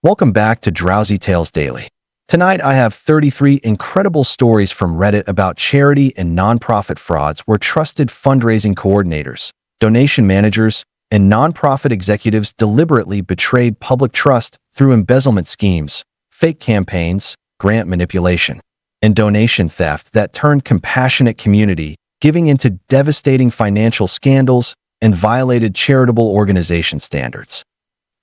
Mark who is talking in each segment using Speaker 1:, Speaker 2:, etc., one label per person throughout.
Speaker 1: Welcome back to Drowsy Tales Daily. Tonight I have 33 incredible stories from Reddit about charity and nonprofit frauds where trusted fundraising coordinators, donation managers, and nonprofit executives deliberately betrayed public trust through embezzlement schemes, fake campaigns, grant manipulation, and donation theft that turned compassionate community giving into devastating financial scandals and violated charitable organization standards.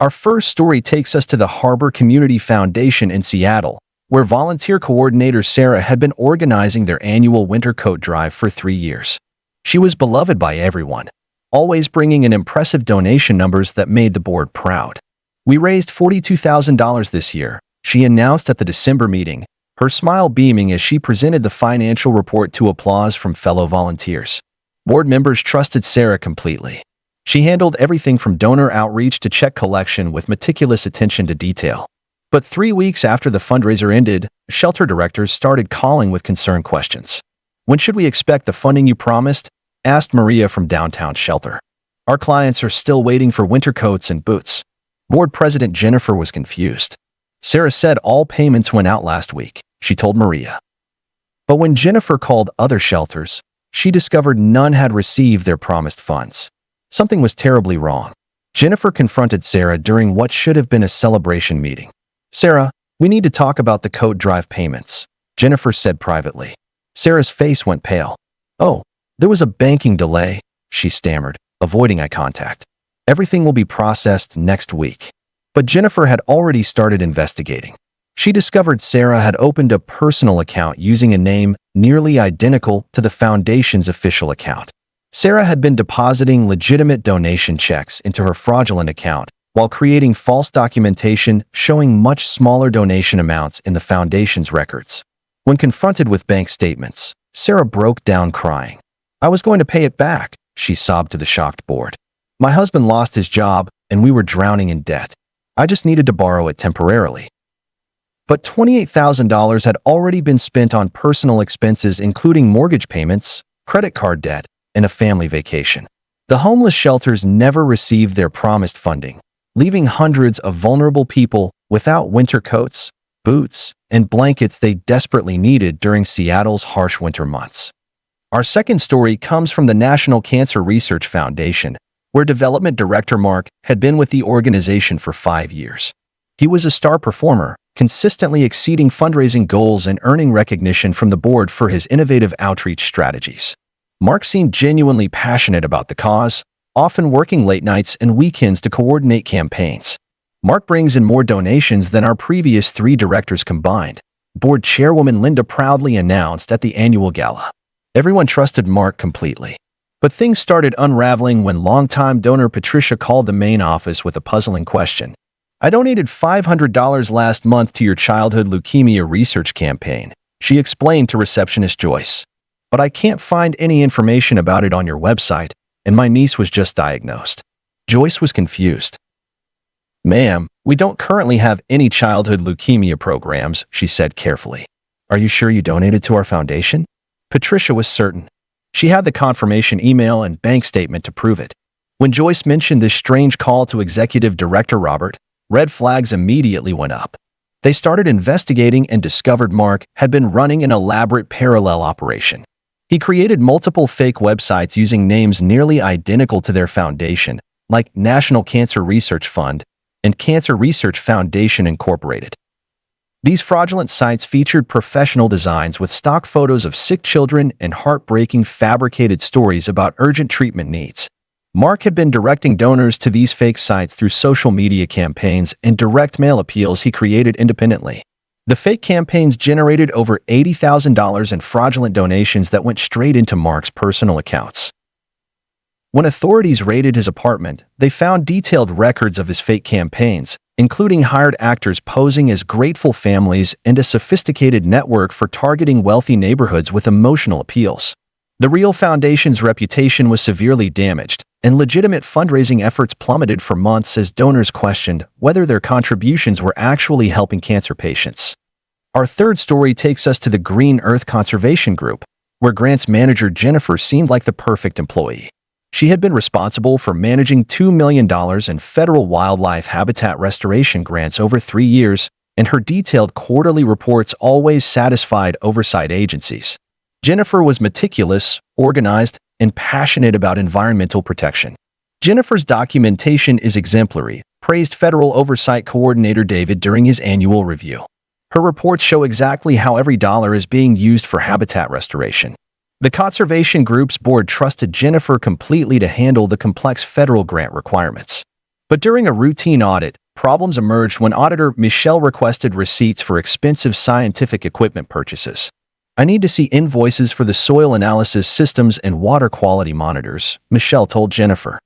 Speaker 1: Our first story takes us to the Harbor Community Foundation in Seattle, where volunteer coordinator Sarah had been organizing their annual winter coat drive for 3 years. She was beloved by everyone, always bringing in impressive donation numbers that made the board proud. "We raised $42,000 this year," she announced at the December meeting, her smile beaming as she presented the financial report to applause from fellow volunteers. Board members trusted Sarah completely. She handled everything from donor outreach to check collection with meticulous attention to detail. But 3 weeks after the fundraiser ended, shelter directors started calling with concerned questions. "When should we expect the funding you promised?" asked Maria from downtown shelter. "Our clients are still waiting for winter coats and boots." Board President Jennifer was confused. "Sarah said all payments went out last week," she told Maria. But when Jennifer called other shelters, she discovered none had received their promised funds. Something was terribly wrong. Jennifer confronted Sarah during what should have been a celebration meeting. "Sarah, we need to talk about the coat drive payments," Jennifer said privately. Sarah's face went pale. "Oh, there was a banking delay," she stammered, avoiding eye contact. "Everything will be processed next week." But Jennifer had already started investigating. She discovered Sarah had opened a personal account using a name nearly identical to the foundation's official account. Sarah had been depositing legitimate donation checks into her fraudulent account while creating false documentation showing much smaller donation amounts in the foundation's records. When confronted with bank statements, Sarah broke down crying. "I was going to pay it back," she sobbed to the shocked board. "My husband lost his job and we were drowning in debt. I just needed to borrow it temporarily." But $28,000 had already been spent on personal expenses including mortgage payments, credit card debt, and a family vacation. The homeless shelters never received their promised funding, leaving hundreds of vulnerable people without winter coats, boots, and blankets they desperately needed during Seattle's harsh winter months. Our second story comes from the National Cancer Research Foundation, where Development Director Mark had been with the organization for 5 years. He was a star performer, consistently exceeding fundraising goals and earning recognition from the board for his innovative outreach strategies. Mark seemed genuinely passionate about the cause, often working late nights and weekends to coordinate campaigns. "Mark brings in more donations than our previous 3 directors combined," board chairwoman Linda proudly announced at the annual gala. Everyone trusted Mark completely. But things started unraveling when longtime donor Patricia called the main office with a puzzling question. "I donated $500 last month to your childhood leukemia research campaign," she explained to receptionist Joyce. "But I can't find any information about it on your website, and my niece was just diagnosed." Joyce was confused. "Ma'am, we don't currently have any childhood leukemia programs," she said carefully. "Are you sure you donated to our foundation?" Patricia was certain. She had the confirmation email and bank statement to prove it. When Joyce mentioned this strange call to Executive Director Robert, red flags immediately went up. They started investigating and discovered Mark had been running an elaborate parallel operation. He created multiple fake websites using names nearly identical to their foundation, like National Cancer Research Fund and Cancer Research Foundation Incorporated. These fraudulent sites featured professional designs with stock photos of sick children and heartbreaking fabricated stories about urgent treatment needs. Mark had been directing donors to these fake sites through social media campaigns and direct mail appeals he created independently. The fake campaigns generated over $80,000 in fraudulent donations that went straight into Mark's personal accounts. When authorities raided his apartment, they found detailed records of his fake campaigns, including hired actors posing as grateful families and a sophisticated network for targeting wealthy neighborhoods with emotional appeals. The real foundation's reputation was severely damaged, and legitimate fundraising efforts plummeted for months as donors questioned whether their contributions were actually helping cancer patients. Our third story takes us to the Green Earth Conservation Group, where grants manager Jennifer seemed like the perfect employee. She had been responsible for managing $2 million in federal wildlife habitat restoration grants over 3 years, and her detailed quarterly reports always satisfied oversight agencies. Jennifer was meticulous, organized, and passionate about environmental protection. Jennifer's documentation is exemplary, praised Federal Oversight Coordinator David during his annual review. Her reports show exactly how every dollar is being used for habitat restoration. The Conservation Group's board trusted Jennifer completely to handle the complex federal grant requirements. But during a routine audit, problems emerged when Auditor Michelle requested receipts for expensive scientific equipment purchases. "I need to see invoices for the soil analysis systems and water quality monitors," Michelle told Jennifer.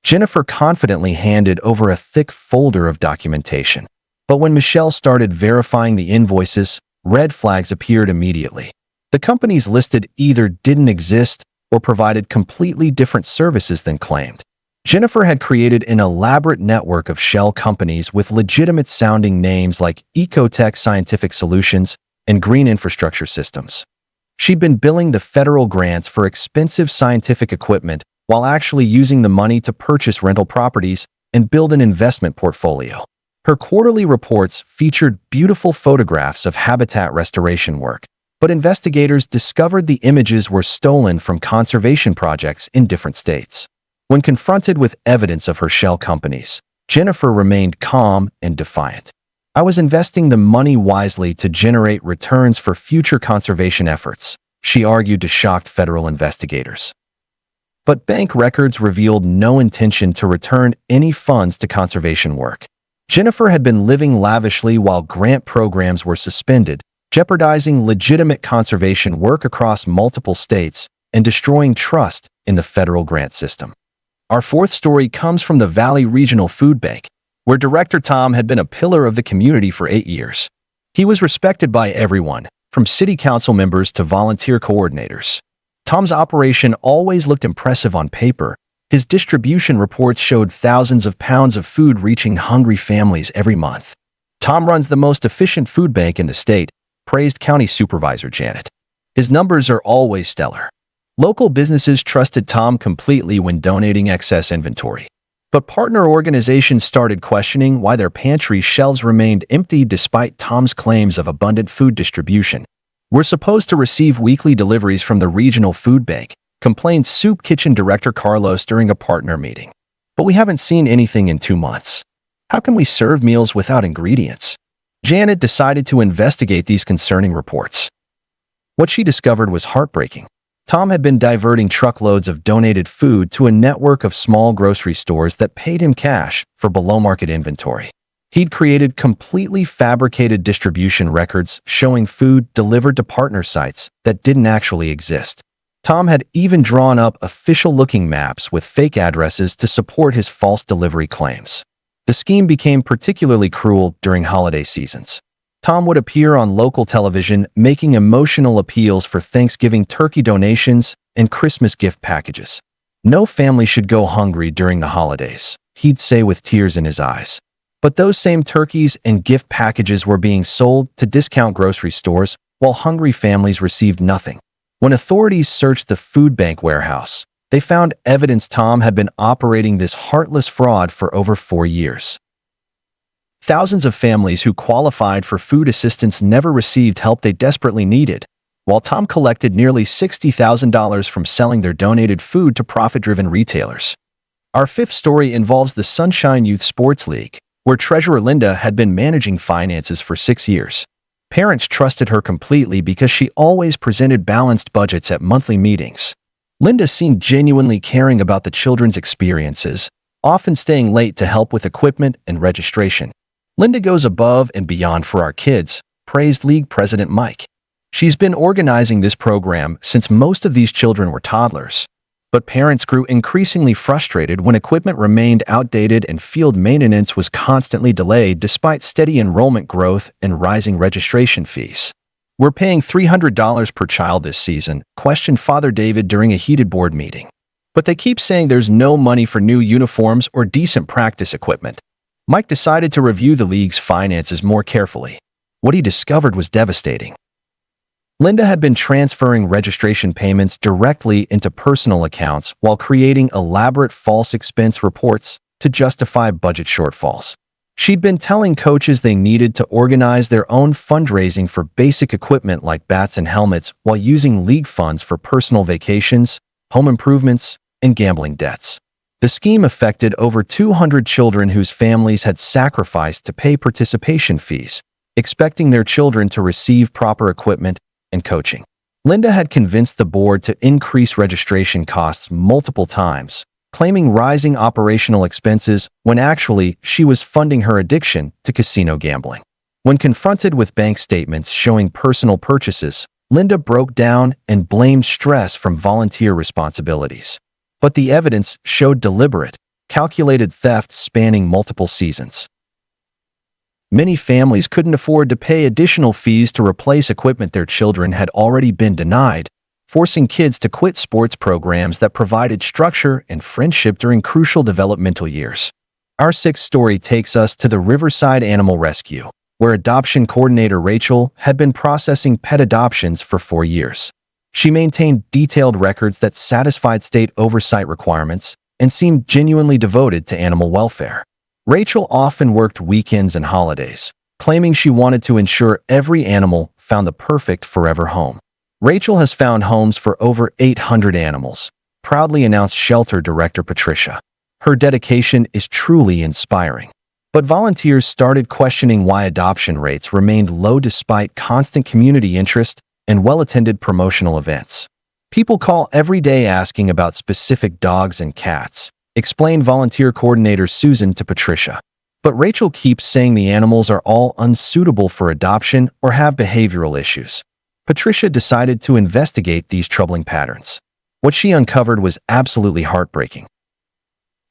Speaker 1: Jennifer confidently handed over a thick folder of documentation. But when Michelle started verifying the invoices, red flags appeared immediately. The companies listed either didn't exist or provided completely different services than claimed. Jennifer had created an elaborate network of shell companies with legitimate-sounding names like Ecotech Scientific Solutions and Green Infrastructure Systems. She'd been billing the federal grants for expensive scientific equipment while actually using the money to purchase rental properties and build an investment portfolio. Her quarterly reports featured beautiful photographs of habitat restoration work, but investigators discovered the images were stolen from conservation projects in different states. When confronted with evidence of her shell companies, Jennifer remained calm and defiant. "I was investing the money wisely to generate returns for future conservation efforts," she argued to shocked federal investigators. But bank records revealed no intention to return any funds to conservation work. Jennifer had been living lavishly while grant programs were suspended, jeopardizing legitimate conservation work across multiple states and destroying trust in the federal grant system. Our fourth story comes from the Valley Regional Food Bank, where Director Tom had been a pillar of the community for 8 years. He was respected by everyone, from city council members to volunteer coordinators. Tom's operation always looked impressive on paper. His distribution reports showed thousands of pounds of food reaching hungry families every month. "Tom runs the most efficient food bank in the state," praised County Supervisor Janet. "His numbers are always stellar." Local businesses trusted Tom completely when donating excess inventory. But partner organizations started questioning why their pantry shelves remained empty despite Tom's claims of abundant food distribution. "We're supposed to receive weekly deliveries from the regional food bank," complained Soup Kitchen Director Carlos during a partner meeting. "But we haven't seen anything in 2 months. How can we serve meals without ingredients?" Janet decided to investigate these concerning reports. What she discovered was heartbreaking. Tom had been diverting truckloads of donated food to a network of small grocery stores that paid him cash for below-market inventory. He'd created completely fabricated distribution records showing food delivered to partner sites that didn't actually exist. Tom had even drawn up official-looking maps with fake addresses to support his false delivery claims. The scheme became particularly cruel during holiday seasons. Tom would appear on local television making emotional appeals for Thanksgiving turkey donations and Christmas gift packages. "No family should go hungry during the holidays," he'd say with tears in his eyes. But those same turkeys and gift packages were being sold to discount grocery stores while hungry families received nothing. When authorities searched the food bank warehouse, they found evidence Tom had been operating this heartless fraud for over 4 years. Thousands of families who qualified for food assistance never received help they desperately needed, while Tom collected nearly $60,000 from selling their donated food to profit-driven retailers. Our fifth story involves the Sunshine Youth Sports League, where Treasurer Linda had been managing finances for 6 years. Parents trusted her completely because she always presented balanced budgets at monthly meetings. Linda seemed genuinely caring about the children's experiences, often staying late to help with equipment and registration. "Linda goes above and beyond for our kids," praised League President Mike. "She's been organizing this program since most of these children were toddlers." But parents grew increasingly frustrated when equipment remained outdated and field maintenance was constantly delayed despite steady enrollment growth and rising registration fees. "We're paying $300 per child this season," questioned Father David during a heated board meeting. "But they keep saying there's no money for new uniforms or decent practice equipment." Mike decided to review the league's finances more carefully. What he discovered was devastating. Linda had been transferring registration payments directly into personal accounts while creating elaborate false expense reports to justify budget shortfalls. She'd been telling coaches they needed to organize their own fundraising for basic equipment like bats and helmets while using league funds for personal vacations, home improvements, and gambling debts. The scheme affected over 200 children whose families had sacrificed to pay participation fees, expecting their children to receive proper equipment and coaching. Linda had convinced the board to increase registration costs multiple times, claiming rising operational expenses when actually she was funding her addiction to casino gambling. When confronted with bank statements showing personal purchases, Linda broke down and blamed stress from volunteer responsibilities. But the evidence showed deliberate, calculated theft spanning multiple seasons. Many families couldn't afford to pay additional fees to replace equipment their children had already been denied, forcing kids to quit sports programs that provided structure and friendship during crucial developmental years. Our sixth story takes us to the Riverside Animal Rescue, where adoption coordinator Rachel had been processing pet adoptions for 4 years. She maintained detailed records that satisfied state oversight requirements and seemed genuinely devoted to animal welfare. Rachel often worked weekends and holidays, claiming she wanted to ensure every animal found the perfect forever home. Rachel has found homes for over 800 animals, proudly announced shelter director Patricia. Her dedication is truly inspiring. But volunteers started questioning why adoption rates remained low despite constant community interest and well-attended promotional events. People call every day asking about specific dogs and cats, explained volunteer coordinator Susan to Patricia. But Rachel keeps saying the animals are all unsuitable for adoption or have behavioral issues. Patricia decided to investigate these troubling patterns. What she uncovered was absolutely heartbreaking.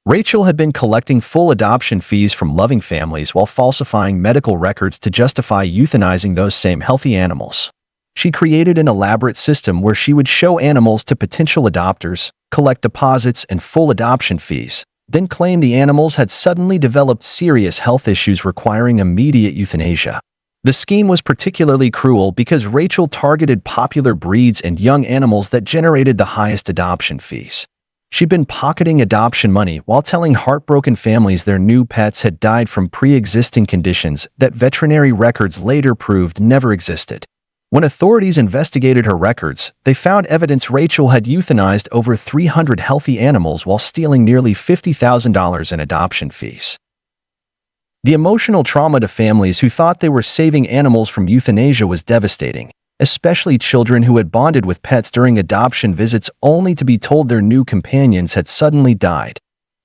Speaker 1: Rachel had been collecting full adoption fees from loving families while falsifying medical records to justify euthanizing those same healthy animals. She created an elaborate system where she would show animals to potential adopters, collect deposits and full adoption fees, then claim the animals had suddenly developed serious health issues requiring immediate euthanasia. The scheme was particularly cruel because Rachel targeted popular breeds and young animals that generated the highest adoption fees. She'd been pocketing adoption money while telling heartbroken families their new pets had died from pre-existing conditions that veterinary records later proved never existed. When authorities investigated her records, they found evidence Rachel had euthanized over 300 healthy animals while stealing nearly $50,000 in adoption fees. The emotional trauma to families who thought they were saving animals from euthanasia was devastating, especially children who had bonded with pets during adoption visits only to be told their new companions had suddenly died.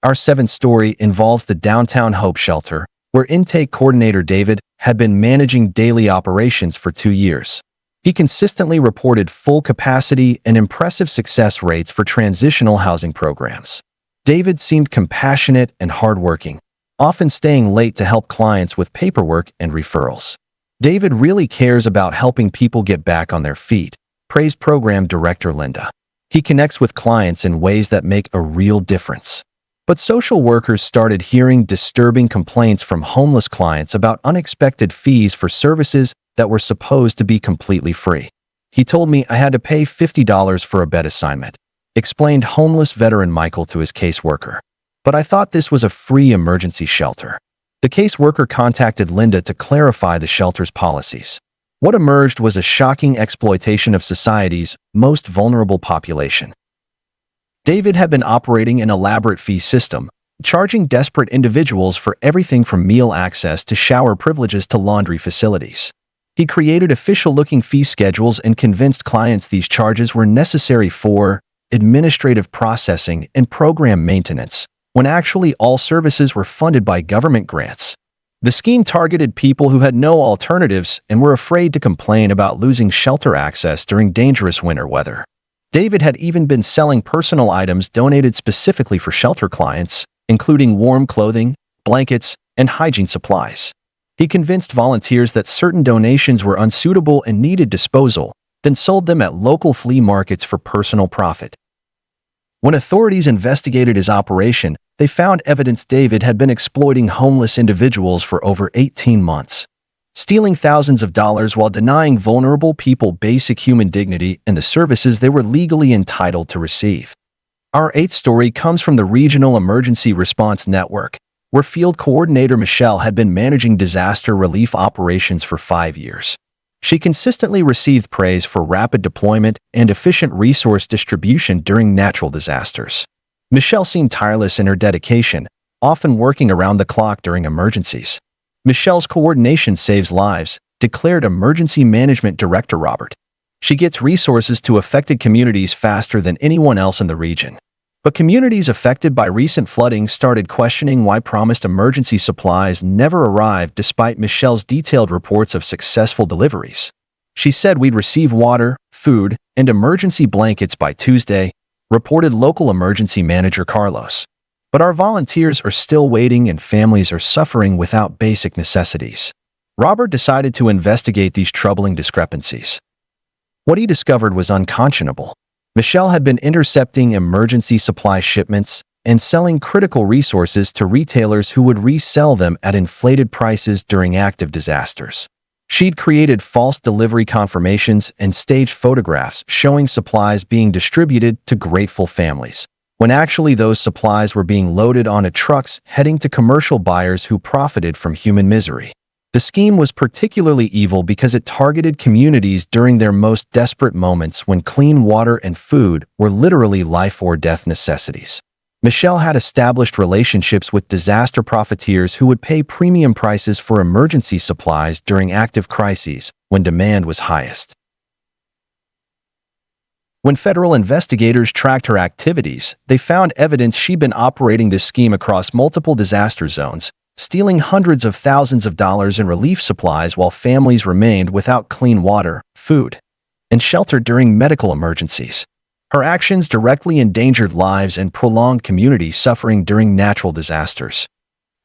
Speaker 1: Our seventh story involves the Downtown Hope Shelter, where intake coordinator David had been managing daily operations for 2 years. He consistently reported full capacity and impressive success rates for transitional housing programs. David seemed compassionate and hardworking, often staying late to help clients with paperwork and referrals. David really cares about helping people get back on their feet, praised program director Linda. He connects with clients in ways that make a real difference. But social workers started hearing disturbing complaints from homeless clients about unexpected fees for services that were supposed to be completely free. He told me I had to pay $50 for a bed assignment, explained homeless veteran Michael to his caseworker. But I thought this was a free emergency shelter. The caseworker contacted Linda to clarify the shelter's policies. What emerged was a shocking exploitation of society's most vulnerable population. David had been operating an elaborate fee system, charging desperate individuals for everything from meal access to shower privileges to laundry facilities. He created official-looking fee schedules and convinced clients these charges were necessary for administrative processing and program maintenance, when actually all services were funded by government grants. The scheme targeted people who had no alternatives and were afraid to complain about losing shelter access during dangerous winter weather. David had even been selling personal items donated specifically for shelter clients, including warm clothing, blankets, and hygiene supplies. He convinced volunteers that certain donations were unsuitable and needed disposal, then sold them at local flea markets for personal profit. When authorities investigated his operation, they found evidence David had been exploiting homeless individuals for over 18 months. stealing thousands of dollars while denying vulnerable people basic human dignity and the services they were legally entitled to receive. Our eighth story comes from the Regional Emergency Response Network, where Field Coordinator Michelle had been managing disaster relief operations for 5 years. She consistently received praise for rapid deployment and efficient resource distribution during natural disasters. Michelle seemed tireless in her dedication, often working around the clock during emergencies. Michelle's coordination saves lives, declared Emergency Management Director Robert. She gets resources to affected communities faster than anyone else in the region. But communities affected by recent flooding started questioning why promised emergency supplies never arrived despite Michelle's detailed reports of successful deliveries. She said we'd receive water, food, and emergency blankets by Tuesday, reported local emergency manager Carlos. But our volunteers are still waiting and families are suffering without basic necessities. Robert decided to investigate these troubling discrepancies. What he discovered was unconscionable. Michelle had been intercepting emergency supply shipments and selling critical resources to retailers who would resell them at inflated prices during active disasters. She'd created false delivery confirmations and staged photographs showing supplies being distributed to grateful families, when actually those supplies were being loaded onto trucks heading to commercial buyers who profited from human misery. The scheme was particularly evil because it targeted communities during their most desperate moments when clean water and food were literally life or death necessities. Michelle had established relationships with disaster profiteers who would pay premium prices for emergency supplies during active crises when demand was highest. When federal investigators tracked her activities, they found evidence she'd been operating this scheme across multiple disaster zones, stealing hundreds of thousands of dollars in relief supplies while families remained without clean water, food, and shelter during medical emergencies. Her actions directly endangered lives and prolonged community suffering during natural disasters.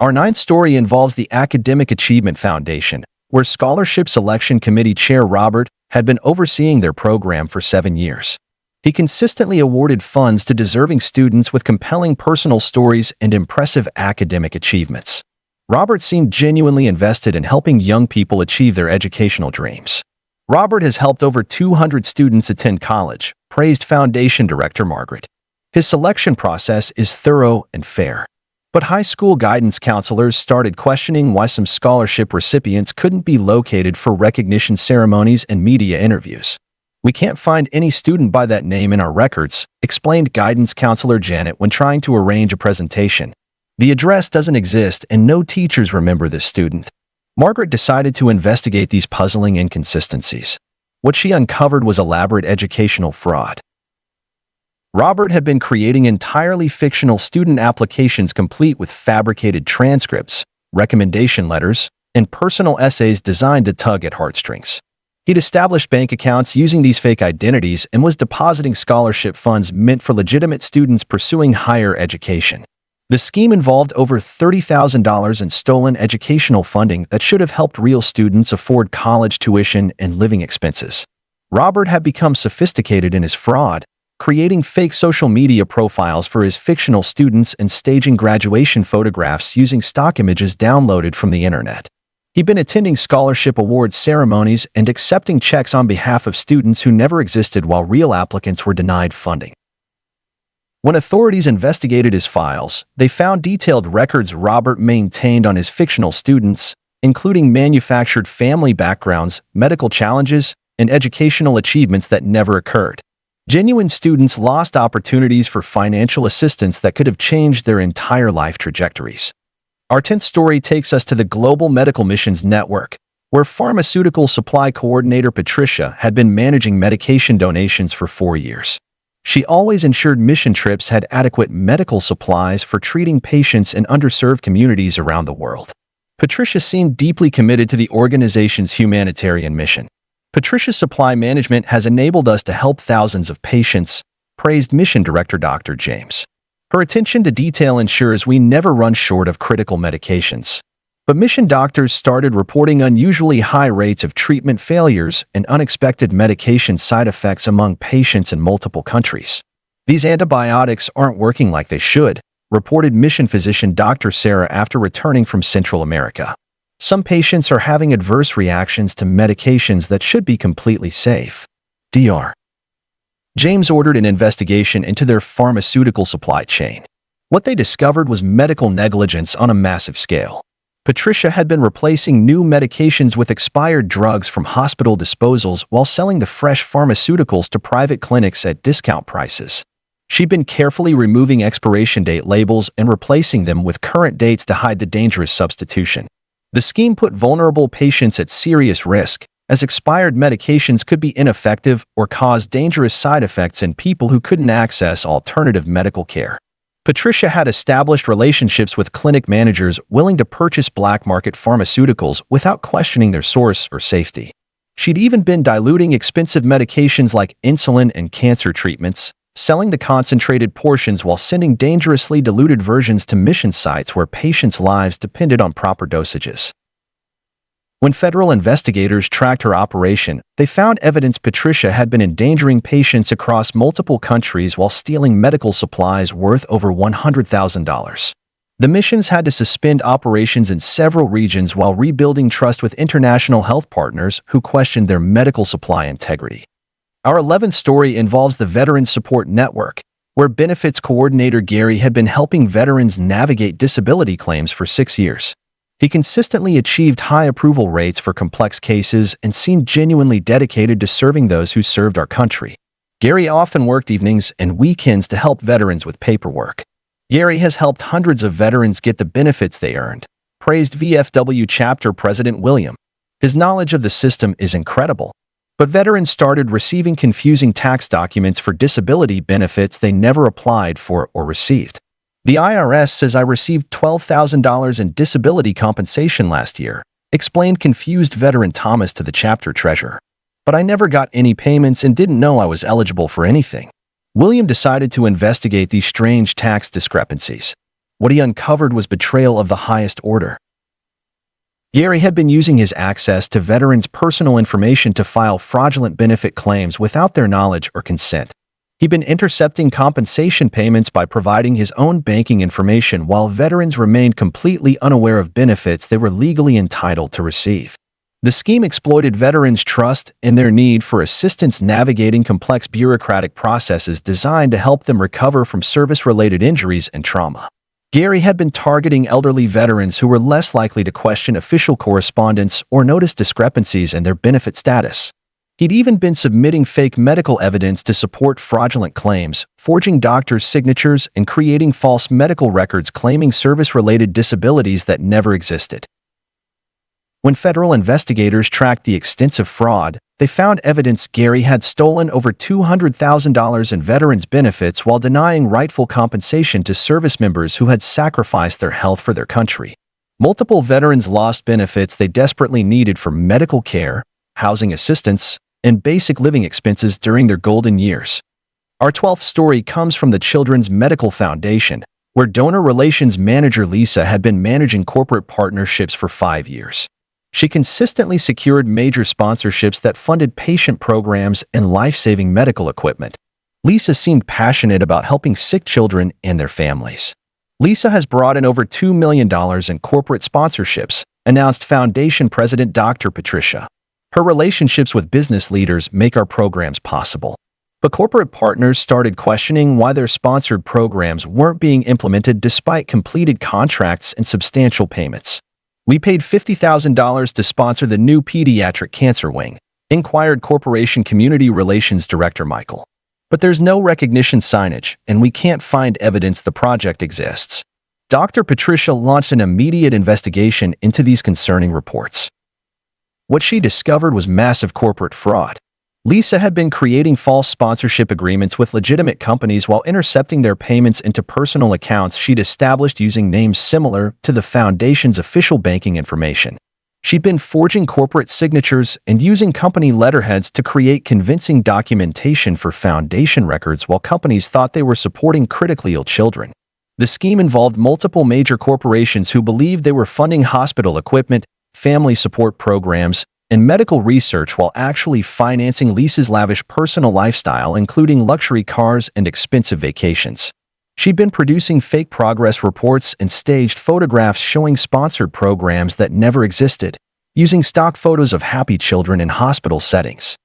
Speaker 1: Our ninth story involves the Academic Achievement Foundation, where Scholarship Selection Committee Chair Robert had been overseeing their program for 7 years. He consistently awarded funds to deserving students with compelling personal stories and impressive academic achievements. Robert seemed genuinely invested in helping young people achieve their educational dreams. Robert has helped over 200 students attend college, praised Foundation Director Margaret. His selection process is thorough and fair. But high school guidance counselors started questioning why some scholarship recipients couldn't be located for recognition ceremonies and media interviews. "We can't find any student by that name in our records," explained guidance counselor Janet when trying to arrange a presentation. "The address doesn't exist and no teachers remember this student." Margaret decided to investigate these puzzling inconsistencies. What she uncovered was elaborate educational fraud. Robert had been creating entirely fictional student applications complete with fabricated transcripts, recommendation letters, and personal essays designed to tug at heartstrings. He'd established bank accounts using these fake identities and was depositing scholarship funds meant for legitimate students pursuing higher education. The scheme involved over $30,000 in stolen educational funding that should have helped real students afford college tuition and living expenses. Robert had become sophisticated in his fraud, creating fake social media profiles for his fictional students and staging graduation photographs using stock images downloaded from the internet. He'd been attending scholarship awards ceremonies and accepting checks on behalf of students who never existed while real applicants were denied funding. When authorities investigated his files, they found detailed records Robert maintained on his fictional students, including manufactured family backgrounds, medical challenges, and educational achievements that never occurred. Genuine students lost opportunities for financial assistance that could have changed their entire life trajectories. Our 10th story takes us to the Global Medical Missions Network, where pharmaceutical supply coordinator Patricia had been managing medication donations for 4 years. She always ensured mission trips had adequate medical supplies for treating patients in underserved communities around the world. Patricia seemed deeply committed to the organization's humanitarian mission. "Patricia's supply management has enabled us to help thousands of patients," praised Mission Director Dr. James. "Her attention to detail ensures we never run short of critical medications." But mission doctors started reporting unusually high rates of treatment failures and unexpected medication side effects among patients in multiple countries. "These antibiotics aren't working like they should," reported mission physician Dr. Sarah after returning from Central America. Some patients are having adverse reactions to medications that should be completely safe. Dr. James ordered an investigation into their pharmaceutical supply chain. What they discovered was medical negligence on a massive scale. Patricia had been replacing new medications with expired drugs from hospital disposals while selling the fresh pharmaceuticals to private clinics at discount prices. She'd been carefully removing expiration date labels and replacing them with current dates to hide the dangerous substitution. The scheme put vulnerable patients at serious risk, as expired medications could be ineffective or cause dangerous side effects in people who couldn't access alternative medical care. Patricia had established relationships with clinic managers willing to purchase black market pharmaceuticals without questioning their source or safety. She'd even been diluting expensive medications like insulin and cancer treatments, selling the concentrated portions while sending dangerously diluted versions to mission sites where patients' lives depended on proper dosages. When federal investigators tracked her operation, they found evidence Patricia had been endangering patients across multiple countries while stealing medical supplies worth over $100,000. The missions had to suspend operations in several regions while rebuilding trust with international health partners who questioned their medical supply integrity. Our 11th story involves the Veterans Support Network, where benefits coordinator Gary had been helping veterans navigate disability claims for 6 years. He consistently achieved high approval rates for complex cases and seemed genuinely dedicated to serving those who served our country. Gary often worked evenings and weekends to help veterans with paperwork. Gary has helped hundreds of veterans get the benefits they earned, praised VFW chapter President William. His knowledge of the system is incredible. But veterans started receiving confusing tax documents for disability benefits they never applied for or received. The IRS says I received $12,000 in disability compensation last year, explained confused veteran Thomas to the chapter treasurer. But I never got any payments and didn't know I was eligible for anything. William decided to investigate these strange tax discrepancies. What he uncovered was betrayal of the highest order. Gary had been using his access to veterans' personal information to file fraudulent benefit claims without their knowledge or consent. He'd been intercepting compensation payments by providing his own banking information while veterans remained completely unaware of benefits they were legally entitled to receive. The scheme exploited veterans' trust and their need for assistance navigating complex bureaucratic processes designed to help them recover from service-related injuries and trauma. Gary had been targeting elderly veterans who were less likely to question official correspondence or notice discrepancies in their benefit status. He'd even been submitting fake medical evidence to support fraudulent claims, forging doctors' signatures, and creating false medical records claiming service-related disabilities that never existed. When federal investigators tracked the extensive fraud, they found evidence Gary had stolen over $200,000 in veterans' benefits while denying rightful compensation to service members who had sacrificed their health for their country. Multiple veterans lost benefits they desperately needed for medical care, housing assistance, and basic living expenses during their golden years. Our 12th story comes from the Children's Medical Foundation, where donor relations manager Lisa had been managing corporate partnerships for 5 years. She consistently secured major sponsorships that funded patient programs and life-saving medical equipment. Lisa seemed passionate about helping sick children and their families. Lisa has brought in over $2 million in corporate sponsorships, announced Foundation President Dr. Patricia. Her relationships with business leaders make our programs possible. But corporate partners started questioning why their sponsored programs weren't being implemented despite completed contracts and substantial payments. "We paid $50,000 to sponsor the new pediatric cancer wing," inquired Corporation Community Relations Director Michael. "But there's no recognition signage, and we can't find evidence the project exists." Dr. Patricia launched an immediate investigation into these concerning reports. What she discovered was massive corporate fraud. Lisa had been creating false sponsorship agreements with legitimate companies while intercepting their payments into personal accounts she'd established using names similar to the Foundation's official banking information. She'd been forging corporate signatures and using company letterheads to create convincing documentation for Foundation records while companies thought they were supporting critically ill children. The scheme involved multiple major corporations who believed they were funding hospital equipment, family support programs, and medical research while actually financing Lisa's lavish personal lifestyle, including luxury cars and expensive vacations. She'd been producing fake progress reports and staged photographs showing sponsored programs that never existed, using stock photos of happy children in hospital settings.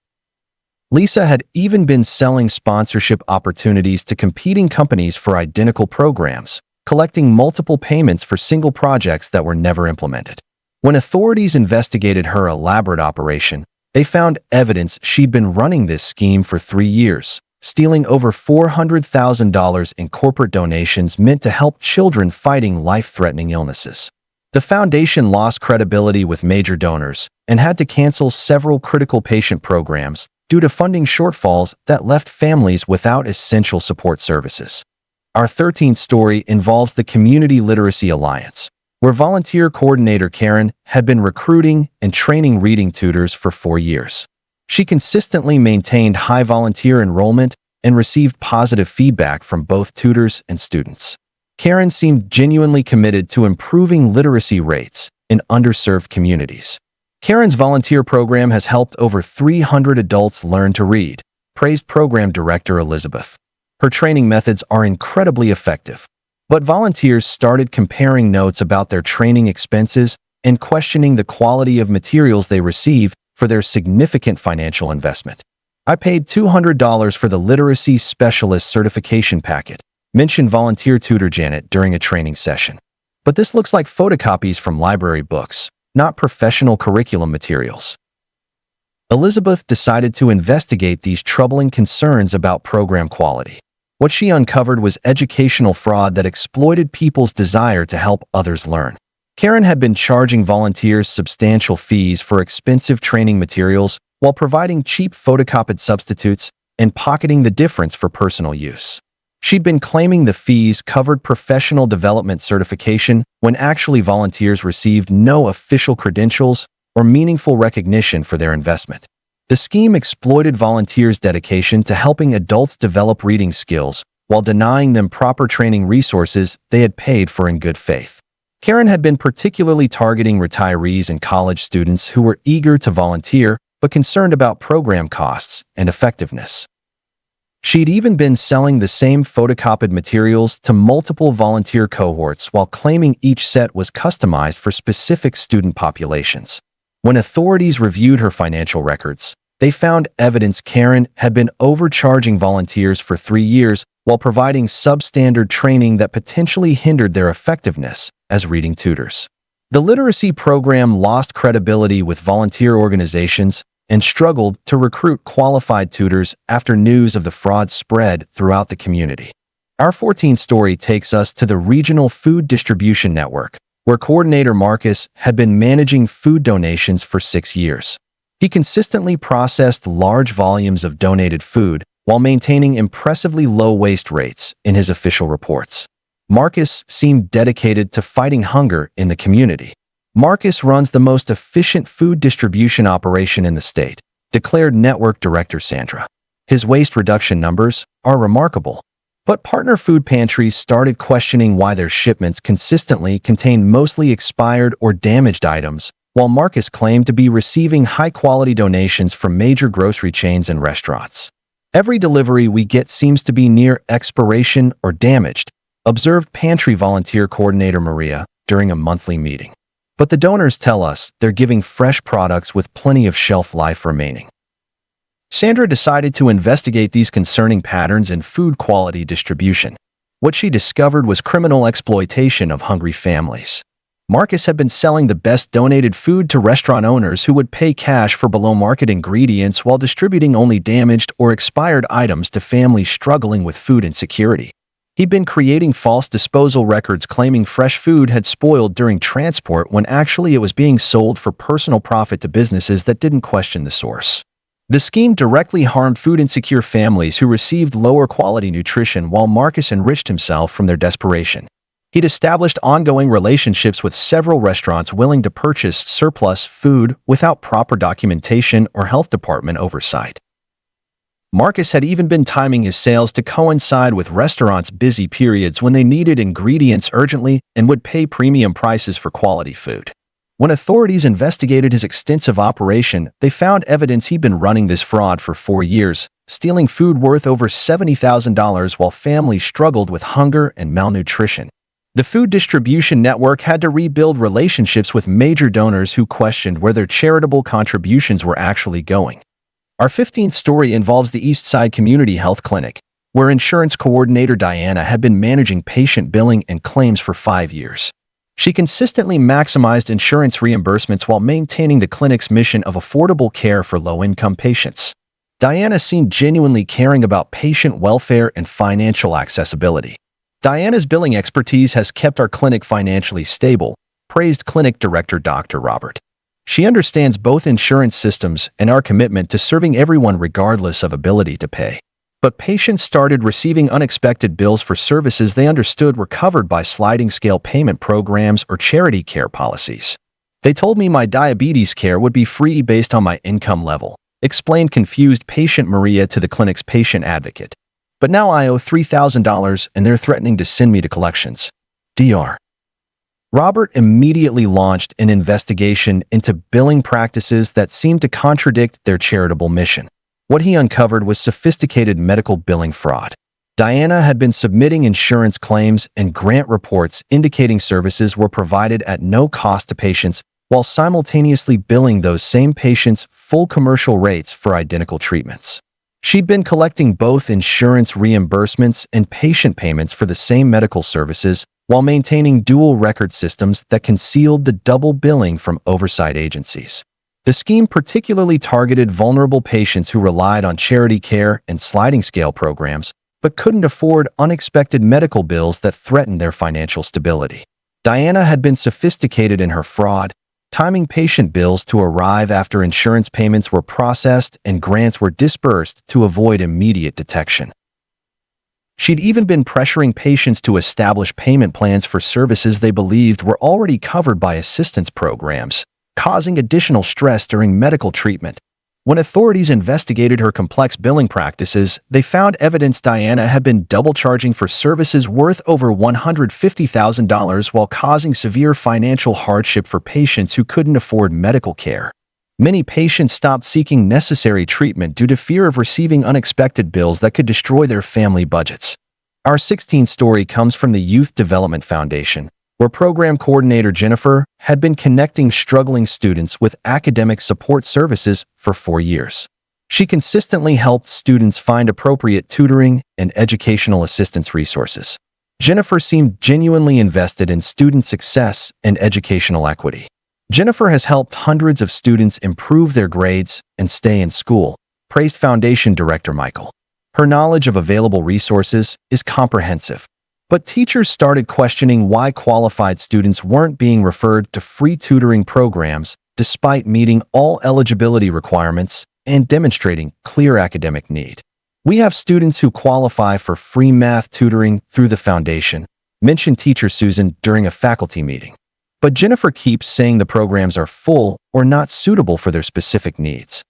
Speaker 1: Lisa had even been selling sponsorship opportunities to competing companies for identical programs, collecting multiple payments for single projects that were never implemented. When authorities investigated her elaborate operation, they found evidence she'd been running this scheme for 3 years, stealing over $400,000 in corporate donations meant to help children fighting life-threatening illnesses. The foundation lost credibility with major donors and had to cancel several critical patient programs due to funding shortfalls that left families without essential support services. Our 13th story involves the Community Literacy Alliance, where volunteer coordinator Karen had been recruiting and training reading tutors for 4 years. She consistently maintained high volunteer enrollment and received positive feedback from both tutors and students. Karen seemed genuinely committed to improving literacy rates in underserved communities. Karen's volunteer program has helped over 300 adults learn to read, praised program director Elizabeth. Her training methods are incredibly effective, but volunteers started comparing notes about their training expenses and questioning the quality of materials they receive for their significant financial investment. "I paid $200 for the Literacy Specialist Certification Packet," mentioned volunteer tutor Janet during a training session. "But this looks like photocopies from library books, not professional curriculum materials." Elizabeth decided to investigate these troubling concerns about program quality. What she uncovered was educational fraud that exploited people's desire to help others learn. Karen had been charging volunteers substantial fees for expensive training materials while providing cheap photocopied substitutes and pocketing the difference for personal use. She'd been claiming the fees covered professional development certification when actually volunteers received no official credentials or meaningful recognition for their investment. The scheme exploited volunteers' dedication to helping adults develop reading skills while denying them proper training resources they had paid for in good faith. Karen had been particularly targeting retirees and college students who were eager to volunteer but concerned about program costs and effectiveness. She'd even been selling the same photocopied materials to multiple volunteer cohorts while claiming each set was customized for specific student populations. When authorities reviewed her financial records, they found evidence Karen had been overcharging volunteers for 3 years while providing substandard training that potentially hindered their effectiveness as reading tutors. The literacy program lost credibility with volunteer organizations and struggled to recruit qualified tutors after news of the fraud spread throughout the community. Our 14th story takes us to the Regional Food Distribution Network, where coordinator Marcus had been managing food donations for 6 years. He consistently processed large volumes of donated food while maintaining impressively low waste rates in his official reports. Marcus seemed dedicated to fighting hunger in the community. "Marcus runs the most efficient food distribution operation in the state," declared Network Director Sandra. "His waste reduction numbers are remarkable." But partner food pantries started questioning why their shipments consistently contained mostly expired or damaged items, while Marcus claimed to be receiving high-quality donations from major grocery chains and restaurants. "Every delivery we get seems to be near expiration or damaged," observed pantry volunteer coordinator Maria during a monthly meeting. "But the donors tell us they're giving fresh products with plenty of shelf life remaining." Sandra decided to investigate these concerning patterns in food quality distribution. What she discovered was criminal exploitation of hungry families. Marcus had been selling the best donated food to restaurant owners who would pay cash for below-market ingredients while distributing only damaged or expired items to families struggling with food insecurity. He'd been creating false disposal records claiming fresh food had spoiled during transport when actually it was being sold for personal profit to businesses that didn't question the source. The scheme directly harmed food-insecure families who received lower-quality nutrition while Marcus enriched himself from their desperation. He'd established ongoing relationships with several restaurants willing to purchase surplus food without proper documentation or health department oversight. Marcus had even been timing his sales to coincide with restaurants' busy periods when they needed ingredients urgently and would pay premium prices for quality food. When authorities investigated his extensive operation, they found evidence he'd been running this fraud for 4 years, stealing food worth over $70,000 while families struggled with hunger and malnutrition. The food distribution network had to rebuild relationships with major donors who questioned where their charitable contributions were actually going. Our 15th story involves the Eastside Community Health Clinic, where insurance coordinator Diana had been managing patient billing and claims for 5 years. She consistently maximized insurance reimbursements while maintaining the clinic's mission of affordable care for low-income patients. Diana seemed genuinely caring about patient welfare and financial accessibility. Diana's billing expertise has kept our clinic financially stable, praised clinic director Dr. Robert. She understands both insurance systems and our commitment to serving everyone regardless of ability to pay. But patients started receiving unexpected bills for services they understood were covered by sliding scale payment programs or charity care policies. They told me my diabetes care would be free based on my income level, explained confused patient Maria to the clinic's patient advocate. But now I owe $3,000 and they're threatening to send me to collections. Dr. Robert immediately launched an investigation into billing practices that seemed to contradict their charitable mission. What he uncovered was sophisticated medical billing fraud. Diana had been submitting insurance claims and grant reports indicating services were provided at no cost to patients while simultaneously billing those same patients full commercial rates for identical treatments. She'd been collecting both insurance reimbursements and patient payments for the same medical services while maintaining dual record systems that concealed the double billing from oversight agencies. The scheme particularly targeted vulnerable patients who relied on charity care and sliding scale programs, but couldn't afford unexpected medical bills that threatened their financial stability. Diana had been sophisticated in her fraud, timing patient bills to arrive after insurance payments were processed and grants were disbursed to avoid immediate detection. She'd even been pressuring patients to establish payment plans for services they believed were already covered by assistance programs, causing additional stress during medical treatment. When authorities investigated her complex billing practices, they found evidence Diana had been double charging for services worth over $150,000 while causing severe financial hardship for patients who couldn't afford medical care. Many patients stopped seeking necessary treatment due to fear of receiving unexpected bills that could destroy their family budgets. Our 16th story comes from the Youth Development Foundation, where program coordinator Jennifer had been connecting struggling students with academic support services for 4 years. She consistently helped students find appropriate tutoring and educational assistance resources. Jennifer seemed genuinely invested in student success and educational equity. Jennifer has helped hundreds of students improve their grades and stay in school, praised Foundation Director Michael. Her knowledge of available resources is comprehensive. But teachers started questioning why qualified students weren't being referred to free tutoring programs despite meeting all eligibility requirements and demonstrating clear academic need. We have students who qualify for free math tutoring through the foundation, mentioned teacher Susan during a faculty meeting. But Jennifer keeps saying the programs are full or not suitable for their specific needs.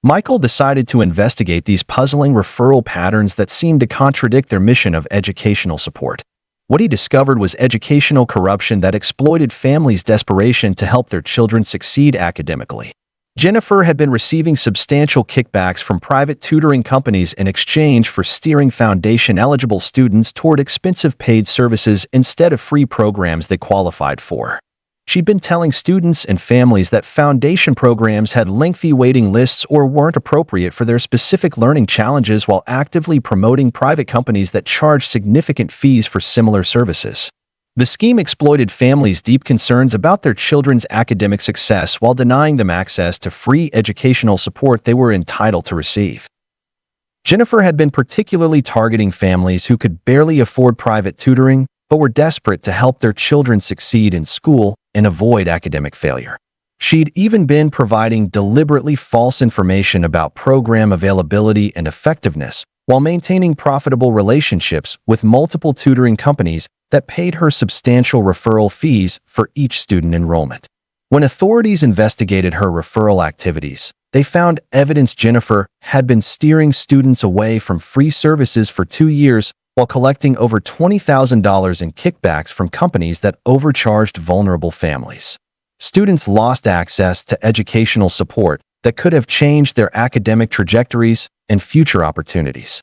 Speaker 1: Michael decided to investigate these puzzling referral patterns that seemed to contradict their mission of educational support. What he discovered was educational corruption that exploited families' desperation to help their children succeed academically. Jennifer had been receiving substantial kickbacks from private tutoring companies in exchange for steering foundation-eligible students toward expensive paid services instead of free programs they qualified for. She'd been telling students and families that foundation programs had lengthy waiting lists or weren't appropriate for their specific learning challenges while actively promoting private companies that charged significant fees for similar services. The scheme exploited families' deep concerns about their children's academic success while denying them access to free educational support they were entitled to receive. Jennifer had been particularly targeting families who could barely afford private tutoring but were desperate to help their children succeed in school and avoid academic failure. She'd even been providing deliberately false information about program availability and effectiveness while maintaining profitable relationships with multiple tutoring companies that paid her substantial referral fees for each student enrollment. When authorities investigated her referral activities, they found evidence Jennifer had been steering students away from free services for 2 years while collecting over $20,000 in kickbacks from companies that overcharged vulnerable families. Students lost access to educational support that could have changed their academic trajectories and future opportunities.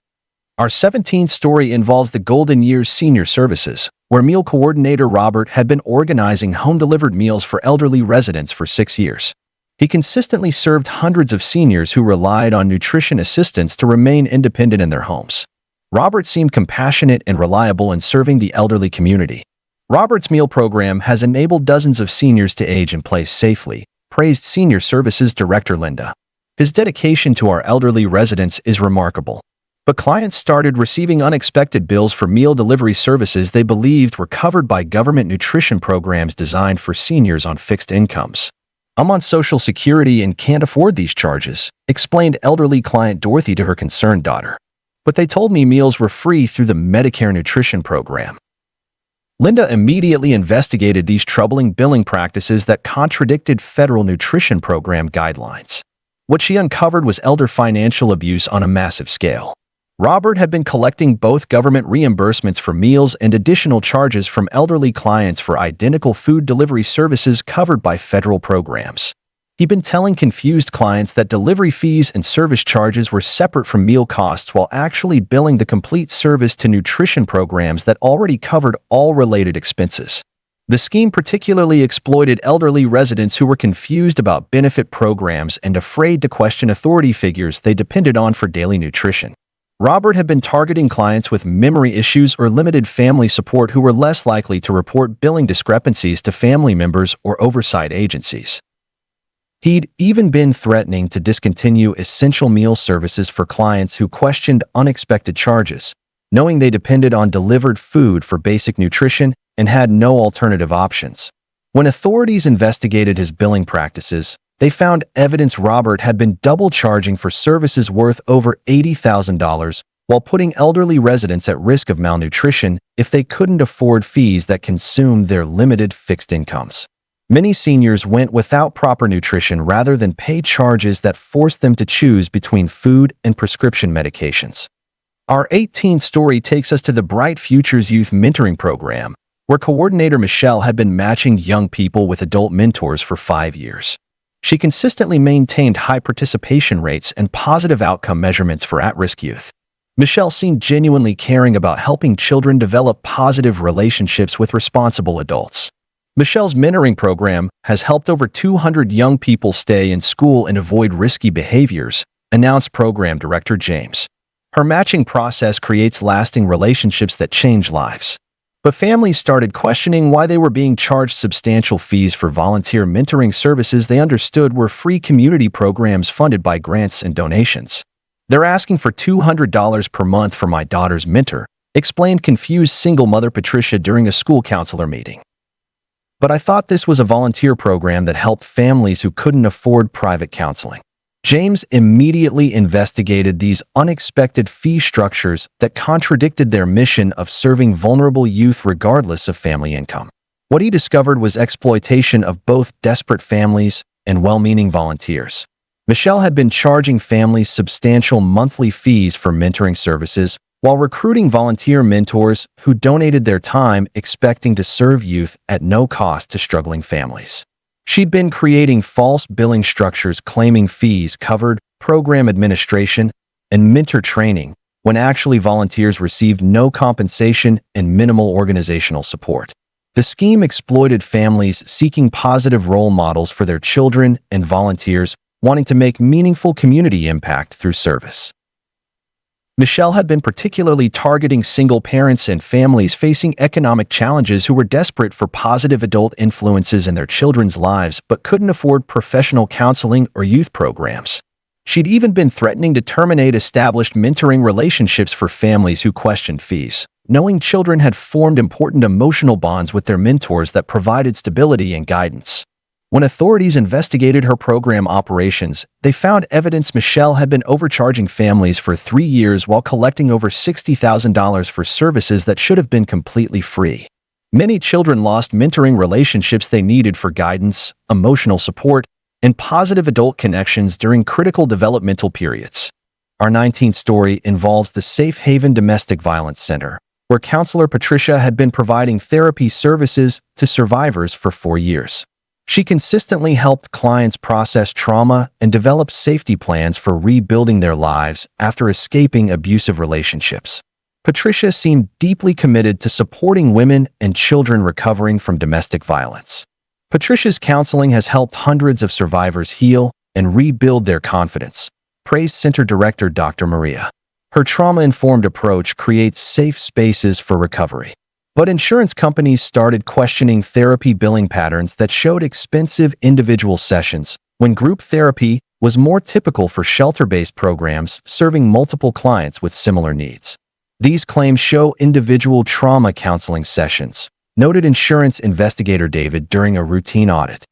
Speaker 1: Our 17th story involves the Golden Years Senior Services, where meal coordinator Robert had been organizing home-delivered meals for elderly residents for 6 years. He consistently served hundreds of seniors who relied on nutrition assistance to remain independent in their homes. Robert seemed compassionate and reliable in serving the elderly community. Robert's meal program has enabled dozens of seniors to age in place safely, praised Senior Services Director Linda. His dedication to our elderly residents is remarkable. But clients started receiving unexpected bills for meal delivery services they believed were covered by government nutrition programs designed for seniors on fixed incomes. "I'm on Social Security and can't afford these charges," explained elderly client Dorothy to her concerned daughter. "But they told me meals were free through the Medicare nutrition program." Linda immediately investigated these troubling billing practices that contradicted federal nutrition program guidelines. What she uncovered was elder financial abuse on a massive scale. Robert had been collecting both government reimbursements for meals and additional charges from elderly clients for identical food delivery services covered by federal programs. He'd been telling confused clients that delivery fees and service charges were separate from meal costs while actually billing the complete service to nutrition programs that already covered all related expenses. The scheme particularly exploited elderly residents who were confused about benefit programs and afraid to question authority figures they depended on for daily nutrition. Robert had been targeting clients with memory issues or limited family support who were less likely to report billing discrepancies to family members or oversight agencies. He'd even been threatening to discontinue essential meal services for clients who questioned unexpected charges, knowing they depended on delivered food for basic nutrition and had no alternative options. When authorities investigated his billing practices, they found evidence Robert had been double charging for services worth over $80,000 while putting elderly residents at risk of malnutrition if they couldn't afford fees that consumed their limited fixed incomes. Many seniors went without proper nutrition rather than pay charges that forced them to choose between food and prescription medications. Our 18th story takes us to the Bright Futures Youth Mentoring Program, where coordinator Michelle had been matching young people with adult mentors for 5 years. She consistently maintained high participation rates and positive outcome measurements for at-risk youth. Michelle seemed genuinely caring about helping children develop positive relationships with responsible adults. Michelle's mentoring program has helped over 200 young people stay in school and avoid risky behaviors, announced Program Director James. Her matching process creates lasting relationships that change lives. But families started questioning why they were being charged substantial fees for volunteer mentoring services they understood were free community programs funded by grants and donations. "They're asking for $200 per month for my daughter's mentor," explained confused single mother Patricia during a school counselor meeting. "But I thought this was a volunteer program that helped families who couldn't afford private counseling." James immediately investigated these unexpected fee structures that contradicted their mission of serving vulnerable youth regardless of family income. What he discovered was exploitation of both desperate families and well-meaning volunteers. Michelle had been charging families substantial monthly fees for mentoring services while recruiting volunteer mentors who donated their time expecting to serve youth at no cost to struggling families. She'd been creating false billing structures claiming fees covered program administration and mentor training when actually volunteers received no compensation and minimal organizational support. The scheme exploited families seeking positive role models for their children and volunteers wanting to make meaningful community impact through service. Michelle had been particularly targeting single parents and families facing economic challenges who were desperate for positive adult influences in their children's lives but couldn't afford professional counseling or youth programs. She'd even been threatening to terminate established mentoring relationships for families who questioned fees, knowing children had formed important emotional bonds with their mentors that provided stability and guidance. When authorities investigated her program operations, they found evidence Michelle had been overcharging families for 3 years while collecting over $60,000 for services that should have been completely free. Many children lost mentoring relationships they needed for guidance, emotional support, and positive adult connections during critical developmental periods. Our 19th story involves the Safe Haven Domestic Violence Center, where counselor Patricia had been providing therapy services to survivors for 4 years. She consistently helped clients process trauma and develop safety plans for rebuilding their lives after escaping abusive relationships. Patricia seemed deeply committed to supporting women and children recovering from domestic violence. Patricia's counseling has helped hundreds of survivors heal and rebuild their confidence, praised Center Director Dr. Maria. Her trauma-informed approach creates safe spaces for recovery. But insurance companies started questioning therapy billing patterns that showed expensive individual sessions, when group therapy was more typical for shelter-based programs serving multiple clients with similar needs. These claims show individual trauma counseling sessions, noted insurance investigator David during a routine audit.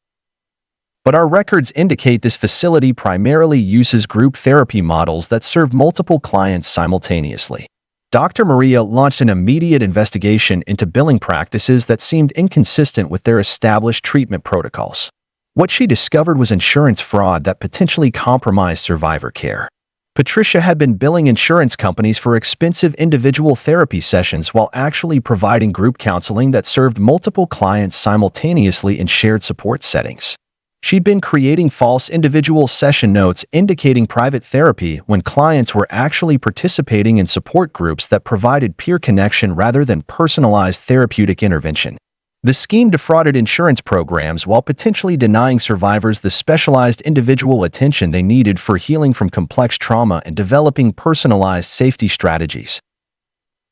Speaker 1: But our records indicate this facility primarily uses group therapy models that serve multiple clients simultaneously. Dr. Maria launched an immediate investigation into billing practices that seemed inconsistent with their established treatment protocols. What she discovered was insurance fraud that potentially compromised survivor care. Patricia had been billing insurance companies for expensive individual therapy sessions while actually providing group counseling that served multiple clients simultaneously in shared support settings. She'd been creating false individual session notes indicating private therapy when clients were actually participating in support groups that provided peer connection rather than personalized therapeutic intervention. The scheme defrauded insurance programs while potentially denying survivors the specialized individual attention they needed for healing from complex trauma and developing personalized safety strategies.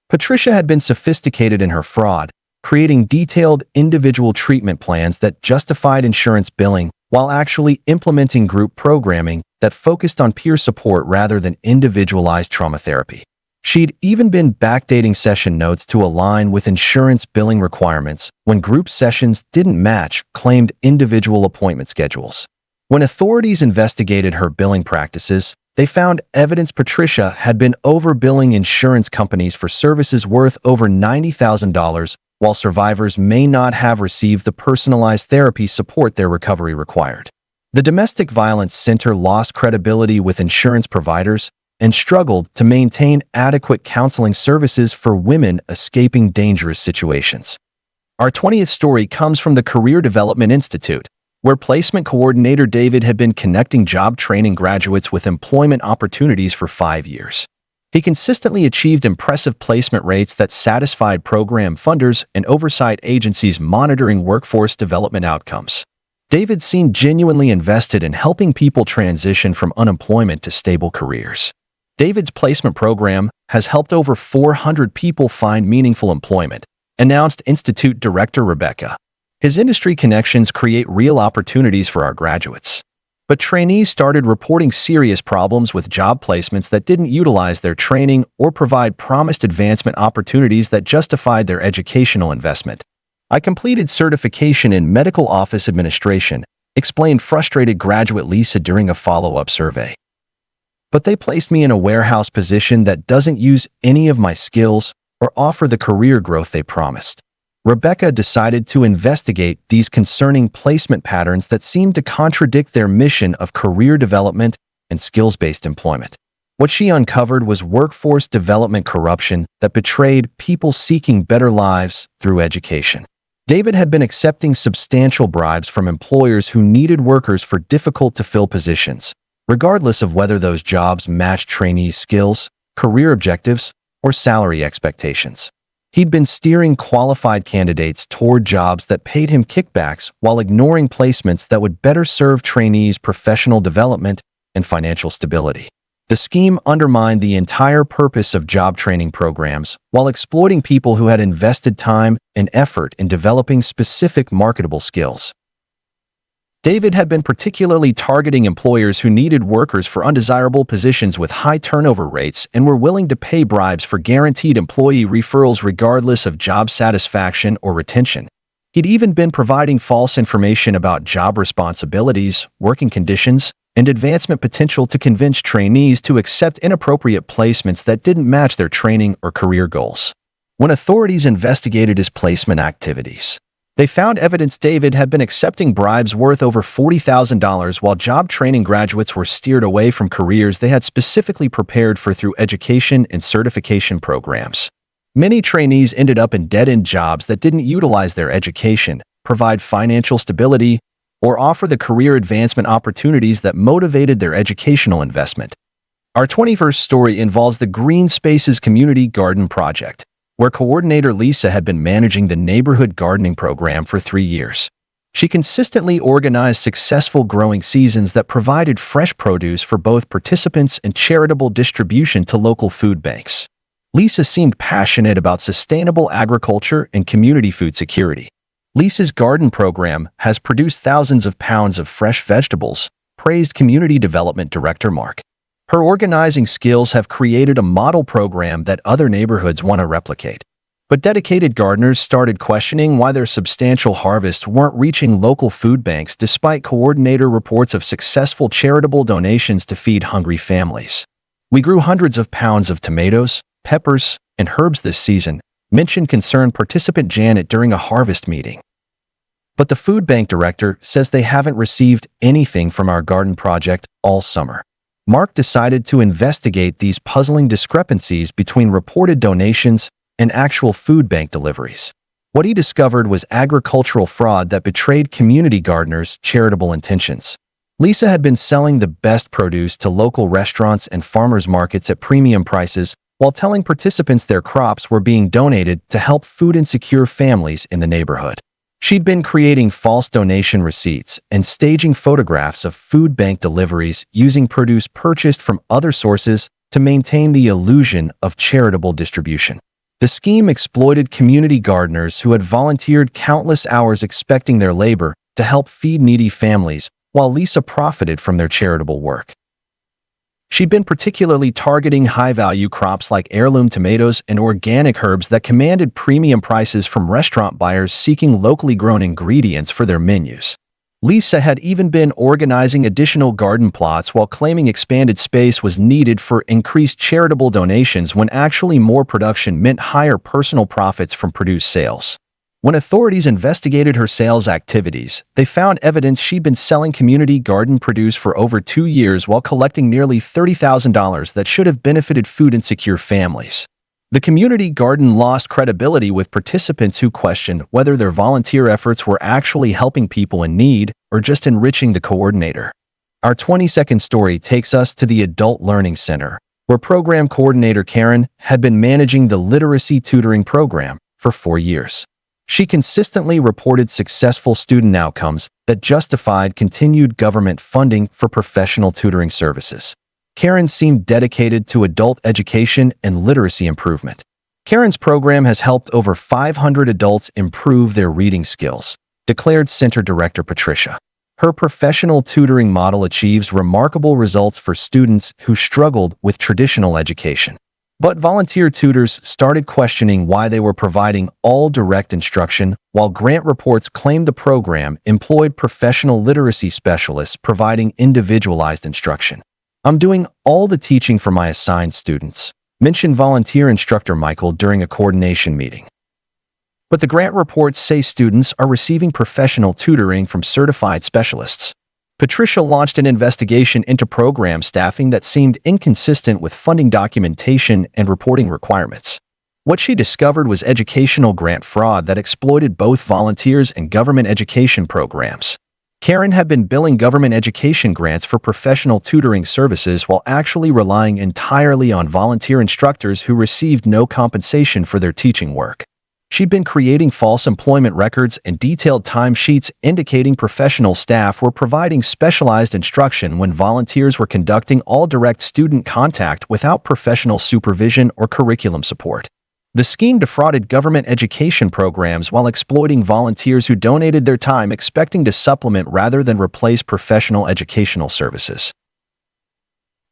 Speaker 1: Patricia had been sophisticated in her fraud, creating detailed individual treatment plans that justified insurance billing while actually implementing group programming that focused on peer support rather than individualized trauma therapy. She'd even been backdating session notes to align with insurance billing requirements when group sessions didn't match claimed individual appointment schedules. When authorities investigated her billing practices, they found evidence Patricia had been overbilling insurance companies for services worth over $90,000, while survivors may not have received the personalized therapy support their recovery required. The Domestic Violence Center lost credibility with insurance providers and struggled to maintain adequate counseling services for women escaping dangerous situations. Our 20th story comes from the Career Development Institute, where placement coordinator David had been connecting job training graduates with employment opportunities for 5 years. He consistently achieved impressive placement rates that satisfied program funders and oversight agencies monitoring workforce development outcomes. David seemed genuinely invested in helping people transition from unemployment to stable careers. David's placement program has helped over 400 people find meaningful employment, announced Institute Director Rebecca. His industry connections create real opportunities for our graduates. But trainees started reporting serious problems with job placements that didn't utilize their training or provide promised advancement opportunities that justified their educational investment. I completed certification in medical office administration, explained frustrated graduate Lisa during a follow-up survey. But they placed me in a warehouse position that doesn't use any of my skills or offer the career growth they promised. Rebecca decided to investigate these concerning placement patterns that seemed to contradict their mission of career development and skills-based employment. What she uncovered was workforce development corruption that betrayed people seeking better lives through education. David had been accepting substantial bribes from employers who needed workers for difficult-to-fill positions, regardless of whether those jobs matched trainees' skills, career objectives, or salary expectations. He'd been steering qualified candidates toward jobs that paid him kickbacks while ignoring placements that would better serve trainees' professional development and financial stability. The scheme undermined the entire purpose of job training programs while exploiting people who had invested time and effort in developing specific marketable skills. David had been particularly targeting employers who needed workers for undesirable positions with high turnover rates and were willing to pay bribes for guaranteed employee referrals regardless of job satisfaction or retention. He'd even been providing false information about job responsibilities, working conditions, and advancement potential to convince trainees to accept inappropriate placements that didn't match their training or career goals. When authorities investigated his placement activities, they found evidence David had been accepting bribes worth over $40,000 while job training graduates were steered away from careers they had specifically prepared for through education and certification programs. Many trainees ended up in dead-end jobs that didn't utilize their education, provide financial stability, or offer the career advancement opportunities that motivated their educational investment. Our 21st story involves the Green Spaces Community Garden Project, where coordinator Lisa had been managing the neighborhood gardening program for 3 years. She consistently organized successful growing seasons that provided fresh produce for both participants and charitable distribution to local food banks. Lisa seemed passionate about sustainable agriculture and community food security. Lisa's garden program has produced thousands of pounds of fresh vegetables, praised Community Development Director Mark. Her organizing skills have created a model program that other neighborhoods want to replicate. But dedicated gardeners started questioning why their substantial harvests weren't reaching local food banks despite coordinator reports of successful charitable donations to feed hungry families. "We grew hundreds of pounds of tomatoes, peppers, and herbs this season," mentioned concerned participant Janet during a harvest meeting. But the food bank director says they haven't received anything from our garden project all summer. Mark decided to investigate these puzzling discrepancies between reported donations and actual food bank deliveries. What he discovered was agricultural fraud that betrayed community gardeners' charitable intentions. Lisa had been selling the best produce to local restaurants and farmers markets at premium prices while telling participants their crops were being donated to help food-insecure families in the neighborhood. She'd been creating false donation receipts and staging photographs of food bank deliveries using produce purchased from other sources to maintain the illusion of charitable distribution. The scheme exploited community gardeners who had volunteered countless hours expecting their labor to help feed needy families, while Lisa profited from their charitable work. She'd been particularly targeting high-value crops like heirloom tomatoes and organic herbs that commanded premium prices from restaurant buyers seeking locally grown ingredients for their menus. Lisa had even been organizing additional garden plots while claiming expanded space was needed for increased charitable donations when actually more production meant higher personal profits from produce sales. When authorities investigated her sales activities, they found evidence she'd been selling community garden produce for over 2 years while collecting nearly $30,000 that should have benefited food-insecure families. The community garden lost credibility with participants who questioned whether their volunteer efforts were actually helping people in need or just enriching the coordinator. Our 22nd story takes us to the Adult Learning Center, where program coordinator Karen had been managing the literacy tutoring program for 4 years. She consistently reported successful student outcomes that justified continued government funding for professional tutoring services. Karen seemed dedicated to adult education and literacy improvement. Karen's program has helped over 500 adults improve their reading skills, declared Center Director Patricia. Her professional tutoring model achieves remarkable results for students who struggled with traditional education. But volunteer tutors started questioning why they were providing all direct instruction, while grant reports claimed the program employed professional literacy specialists providing individualized instruction. "I'm doing all the teaching for my assigned students," mentioned volunteer instructor Michael during a coordination meeting. But the grant reports say students are receiving professional tutoring from certified specialists. Patricia launched an investigation into program staffing that seemed inconsistent with funding documentation and reporting requirements. What she discovered was educational grant fraud that exploited both volunteers and government education programs. Karen had been billing government education grants for professional tutoring services while actually relying entirely on volunteer instructors who received no compensation for their teaching work. She'd been creating false employment records and detailed timesheets indicating professional staff were providing specialized instruction when volunteers were conducting all direct student contact without professional supervision or curriculum support. The scheme defrauded government education programs while exploiting volunteers who donated their time expecting to supplement rather than replace professional educational services.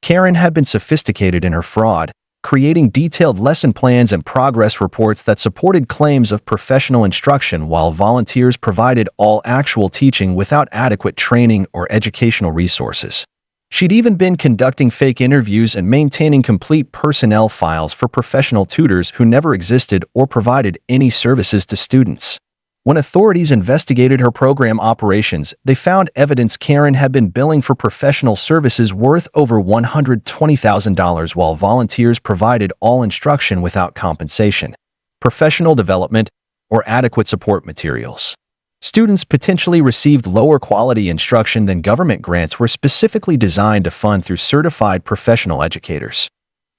Speaker 1: Karen had been sophisticated in her fraud, creating detailed lesson plans and progress reports that supported claims of professional instruction while volunteers provided all actual teaching without adequate training or educational resources. She'd even been conducting fake interviews and maintaining complete personnel files for professional tutors who never existed or provided any services to students. When authorities investigated her program operations, they found evidence Karen had been billing for professional services worth over $120,000 while volunteers provided all instruction without compensation, professional development, or adequate support materials. Students potentially received lower quality instruction than government grants were specifically designed to fund through certified professional educators.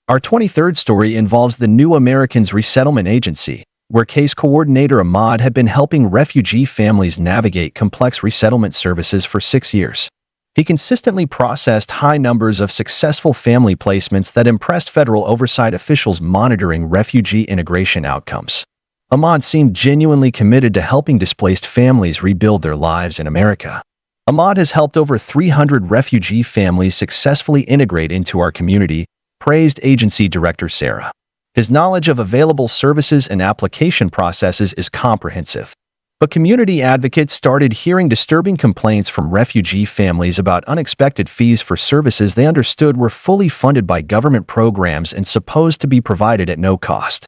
Speaker 1: Our 23rd story involves the New Americans Resettlement Agency, where case coordinator Ahmad had been helping refugee families navigate complex resettlement services for 6 years. He consistently processed high numbers of successful family placements that impressed federal oversight officials monitoring refugee integration outcomes. Ahmad seemed genuinely committed to helping displaced families rebuild their lives in America. Ahmad has helped over 300 refugee families successfully integrate into our community, praised agency director Sarah. His knowledge of available services and application processes is comprehensive. But community advocates started hearing disturbing complaints from refugee families about unexpected fees for services they understood were fully funded by government programs and supposed to be provided at no cost.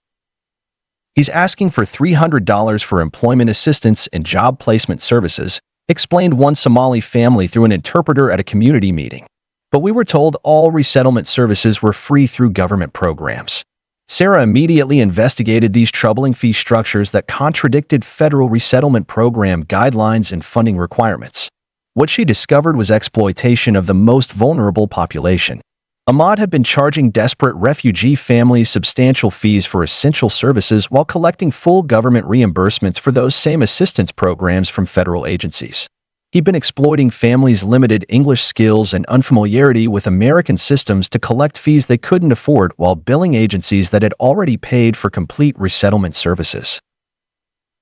Speaker 1: He's asking for $300 for employment assistance and job placement services, explained one Somali family through an interpreter at a community meeting. But we were told all resettlement services were free through government programs. Sarah immediately investigated these troubling fee structures that contradicted federal resettlement program guidelines and funding requirements. What she discovered was exploitation of the most vulnerable population. Ahmad had been charging desperate refugee families substantial fees for essential services while collecting full government reimbursements for those same assistance programs from federal agencies. He'd been exploiting families' limited English skills and unfamiliarity with American systems to collect fees they couldn't afford while billing agencies that had already paid for complete resettlement services.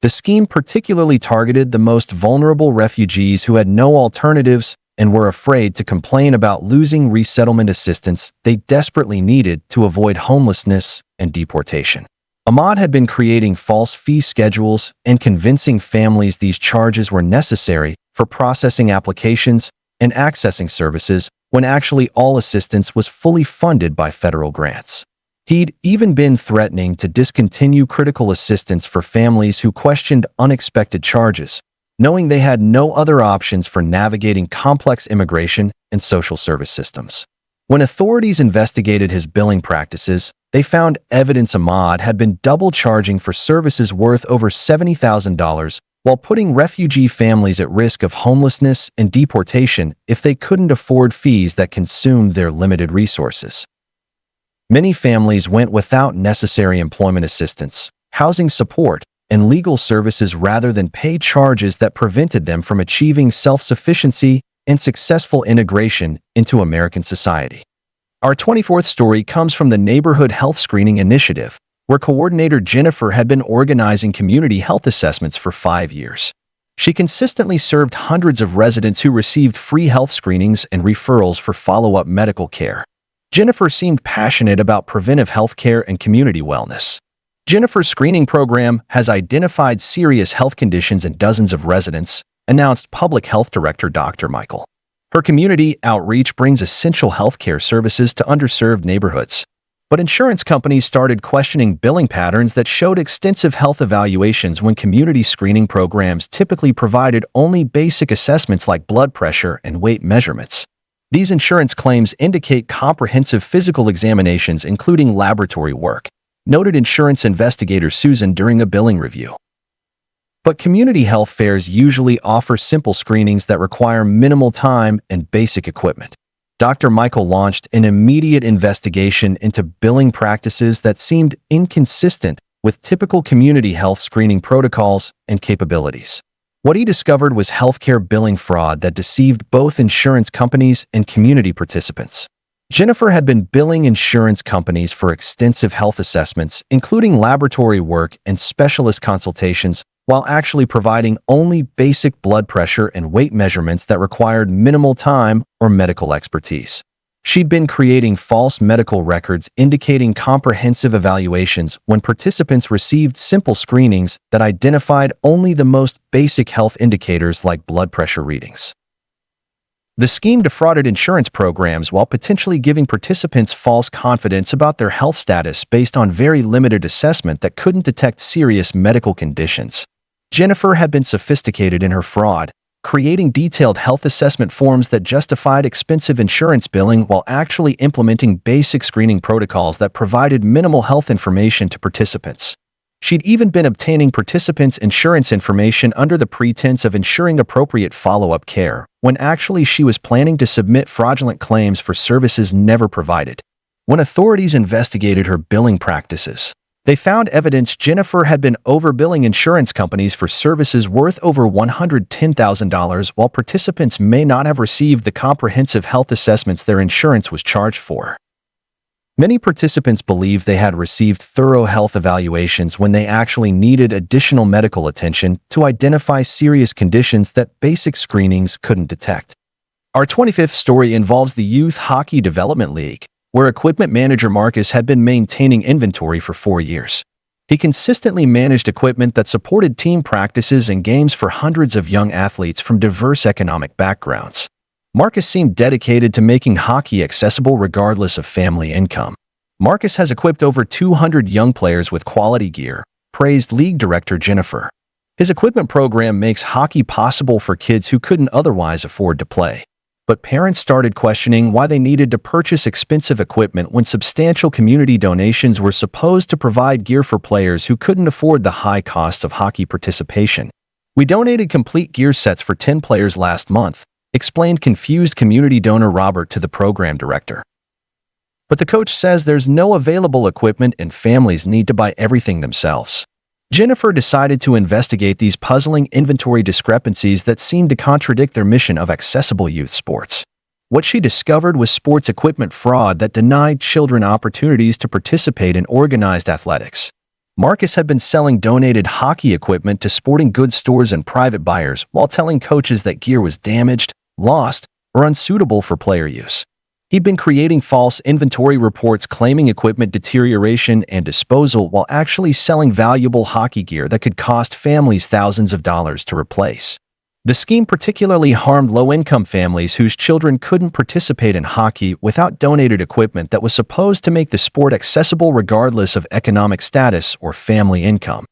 Speaker 1: The scheme particularly targeted the most vulnerable refugees who had no alternatives and were afraid to complain about losing resettlement assistance they desperately needed to avoid homelessness and deportation. Ahmad had been creating false fee schedules and convincing families these charges were necessary for processing applications and accessing services when actually all assistance was fully funded by federal grants. He'd even been threatening to discontinue critical assistance for families who questioned unexpected charges, knowing they had no other options for navigating complex immigration and social service systems. When authorities investigated his billing practices, they found evidence Ahmad had been double charging for services worth over $70,000 while putting refugee families at risk of homelessness and deportation if they couldn't afford fees that consumed their limited resources. Many families went without necessary employment assistance, housing support, and legal services rather than pay charges that prevented them from achieving self-sufficiency and successful integration into American society. Our 24th story comes from the Neighborhood Health Screening Initiative, where coordinator Jennifer had been organizing community health assessments for 5 years. She consistently served hundreds of residents who received free health screenings and referrals for follow-up medical care. Jennifer seemed passionate about preventive health care and community wellness. Jennifer's screening program has identified serious health conditions in dozens of residents, announced Public Health Director Dr. Michael. Her community outreach brings essential health care services to underserved neighborhoods. But insurance companies started questioning billing patterns that showed extensive health evaluations when community screening programs typically provided only basic assessments like blood pressure and weight measurements. These insurance claims indicate comprehensive physical examinations, including laboratory work, noted insurance investigator Susan during a billing review. But community health fairs usually offer simple screenings that require minimal time and basic equipment. Dr. Michael launched an immediate investigation into billing practices that seemed inconsistent with typical community health screening protocols and capabilities. What he discovered was healthcare billing fraud that deceived both insurance companies and community participants. Jennifer had been billing insurance companies for extensive health assessments, including laboratory work and specialist consultations, while actually providing only basic blood pressure and weight measurements that required minimal time or medical expertise. She'd been creating false medical records indicating comprehensive evaluations when participants received simple screenings that identified only the most basic health indicators like blood pressure readings. The scheme defrauded insurance programs while potentially giving participants false confidence about their health status based on very limited assessment that couldn't detect serious medical conditions. Jennifer had been sophisticated in her fraud, creating detailed health assessment forms that justified expensive insurance billing while actually implementing basic screening protocols that provided minimal health information to participants. She'd even been obtaining participants' insurance information under the pretense of ensuring appropriate follow-up care, when actually she was planning to submit fraudulent claims for services never provided. When authorities investigated her billing practices, they found evidence Jennifer had been overbilling insurance companies for services worth over $110,000 while participants may not have received the comprehensive health assessments their insurance was charged for. Many participants believed they had received thorough health evaluations when they actually needed additional medical attention to identify serious conditions that basic screenings couldn't detect. Our 25th story involves the Youth Hockey Development League, where equipment manager Marcus had been maintaining inventory for 4 years. He consistently managed equipment that supported team practices and games for hundreds of young athletes from diverse economic backgrounds. Marcus seemed dedicated to making hockey accessible regardless of family income. Marcus has equipped over 200 young players with quality gear, praised league director Jennifer. His equipment program makes hockey possible for kids who couldn't otherwise afford to play. But parents started questioning why they needed to purchase expensive equipment when substantial community donations were supposed to provide gear for players who couldn't afford the high costs of hockey participation. "We donated complete gear sets for 10 players last month," explained confused community donor Robert to the program director. But the coach says there's no available equipment and families need to buy everything themselves. Jennifer decided to investigate these puzzling inventory discrepancies that seemed to contradict their mission of accessible youth sports. What she discovered was sports equipment fraud that denied children opportunities to participate in organized athletics. Marcus had been selling donated hockey equipment to sporting goods stores and private buyers while telling coaches that gear was damaged, lost, or unsuitable for player use. He'd been creating false inventory reports claiming equipment deterioration and disposal while actually selling valuable hockey gear that could cost families thousands of dollars to replace. The scheme particularly harmed low-income families whose children couldn't participate in hockey without donated equipment that was supposed to make the sport accessible regardless of economic status or family income.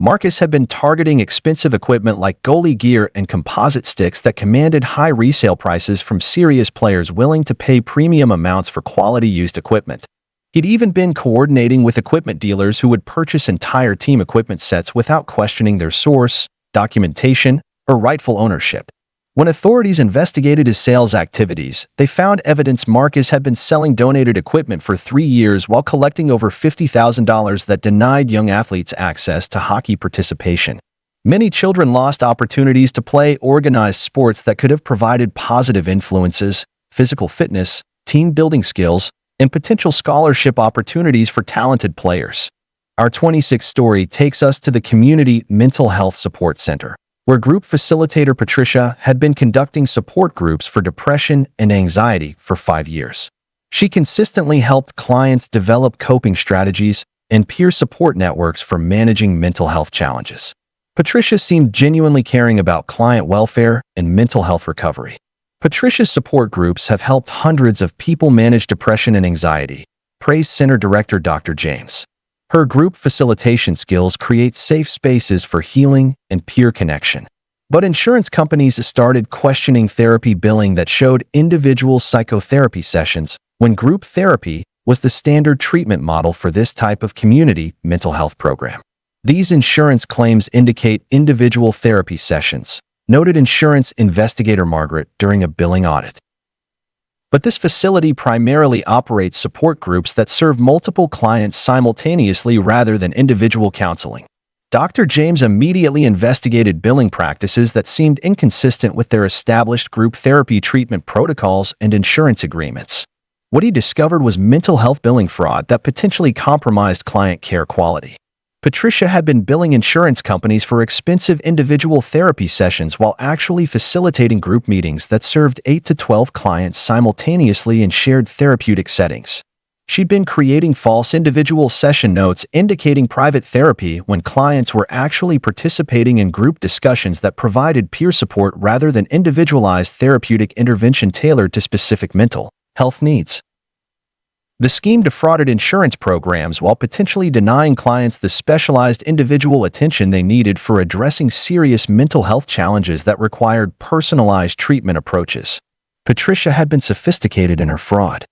Speaker 1: Marcus had been targeting expensive equipment like goalie gear and composite sticks that commanded high resale prices from serious players willing to pay premium amounts for quality used equipment. He'd even been coordinating with equipment dealers who would purchase entire team equipment sets without questioning their source, documentation, or rightful ownership. When authorities investigated his sales activities, they found evidence Marcus had been selling donated equipment for 3 years while collecting over $50,000 that denied young athletes access to hockey participation. Many children lost opportunities to play organized sports that could have provided positive influences, physical fitness, team-building skills, and potential scholarship opportunities for talented players. Our 26th story takes us to the Community Mental Health Support Center, where group facilitator Patricia had been conducting support groups for depression and anxiety for 5 years. She consistently helped clients develop coping strategies and peer support networks for managing mental health challenges. Patricia seemed genuinely caring about client welfare and mental health recovery. Patricia's support groups have helped hundreds of people manage depression and anxiety, praised Center Director Dr. James. Her group facilitation skills create safe spaces for healing and peer connection. But insurance companies started questioning therapy billing that showed individual psychotherapy sessions when group therapy was the standard treatment model for this type of community mental health program. These insurance claims indicate individual therapy sessions, noted insurance investigator Margaret during a billing audit. But this facility primarily operates support groups that serve multiple clients simultaneously rather than individual counseling. Dr. James immediately investigated billing practices that seemed inconsistent with their established group therapy treatment protocols and insurance agreements. What he discovered was mental health billing fraud that potentially compromised client care quality. Patricia had been billing insurance companies for expensive individual therapy sessions while actually facilitating group meetings that served 8 to 12 clients simultaneously in shared therapeutic settings. She'd been creating false individual session notes indicating private therapy when clients were actually participating in group discussions that provided peer support rather than individualized therapeutic intervention tailored to specific mental health needs. The scheme defrauded insurance programs while potentially denying clients the specialized individual attention they needed for addressing serious mental health challenges that required personalized treatment approaches. Patricia had been sophisticated in her fraud.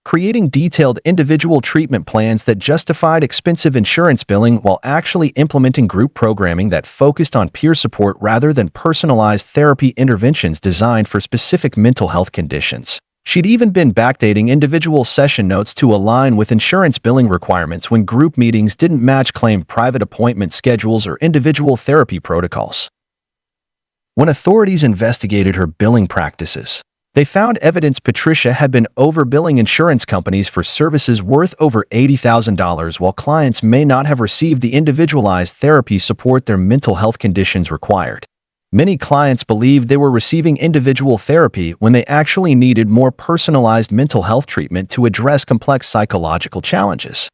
Speaker 1: creating detailed individual treatment plans that justified expensive insurance billing while actually implementing group programming that focused on peer support rather than personalized therapy interventions designed for specific mental health conditions. She'd even been backdating individual session notes to align with insurance billing requirements when group meetings didn't match claimed private appointment schedules or individual therapy protocols. When authorities investigated her billing practices, they found evidence Patricia had been overbilling insurance companies for services worth over $80,000 while clients may not have received the individualized therapy support their mental health conditions required. Many clients believed they were receiving individual therapy when they actually needed more personalized mental health treatment to address complex psychological challenges.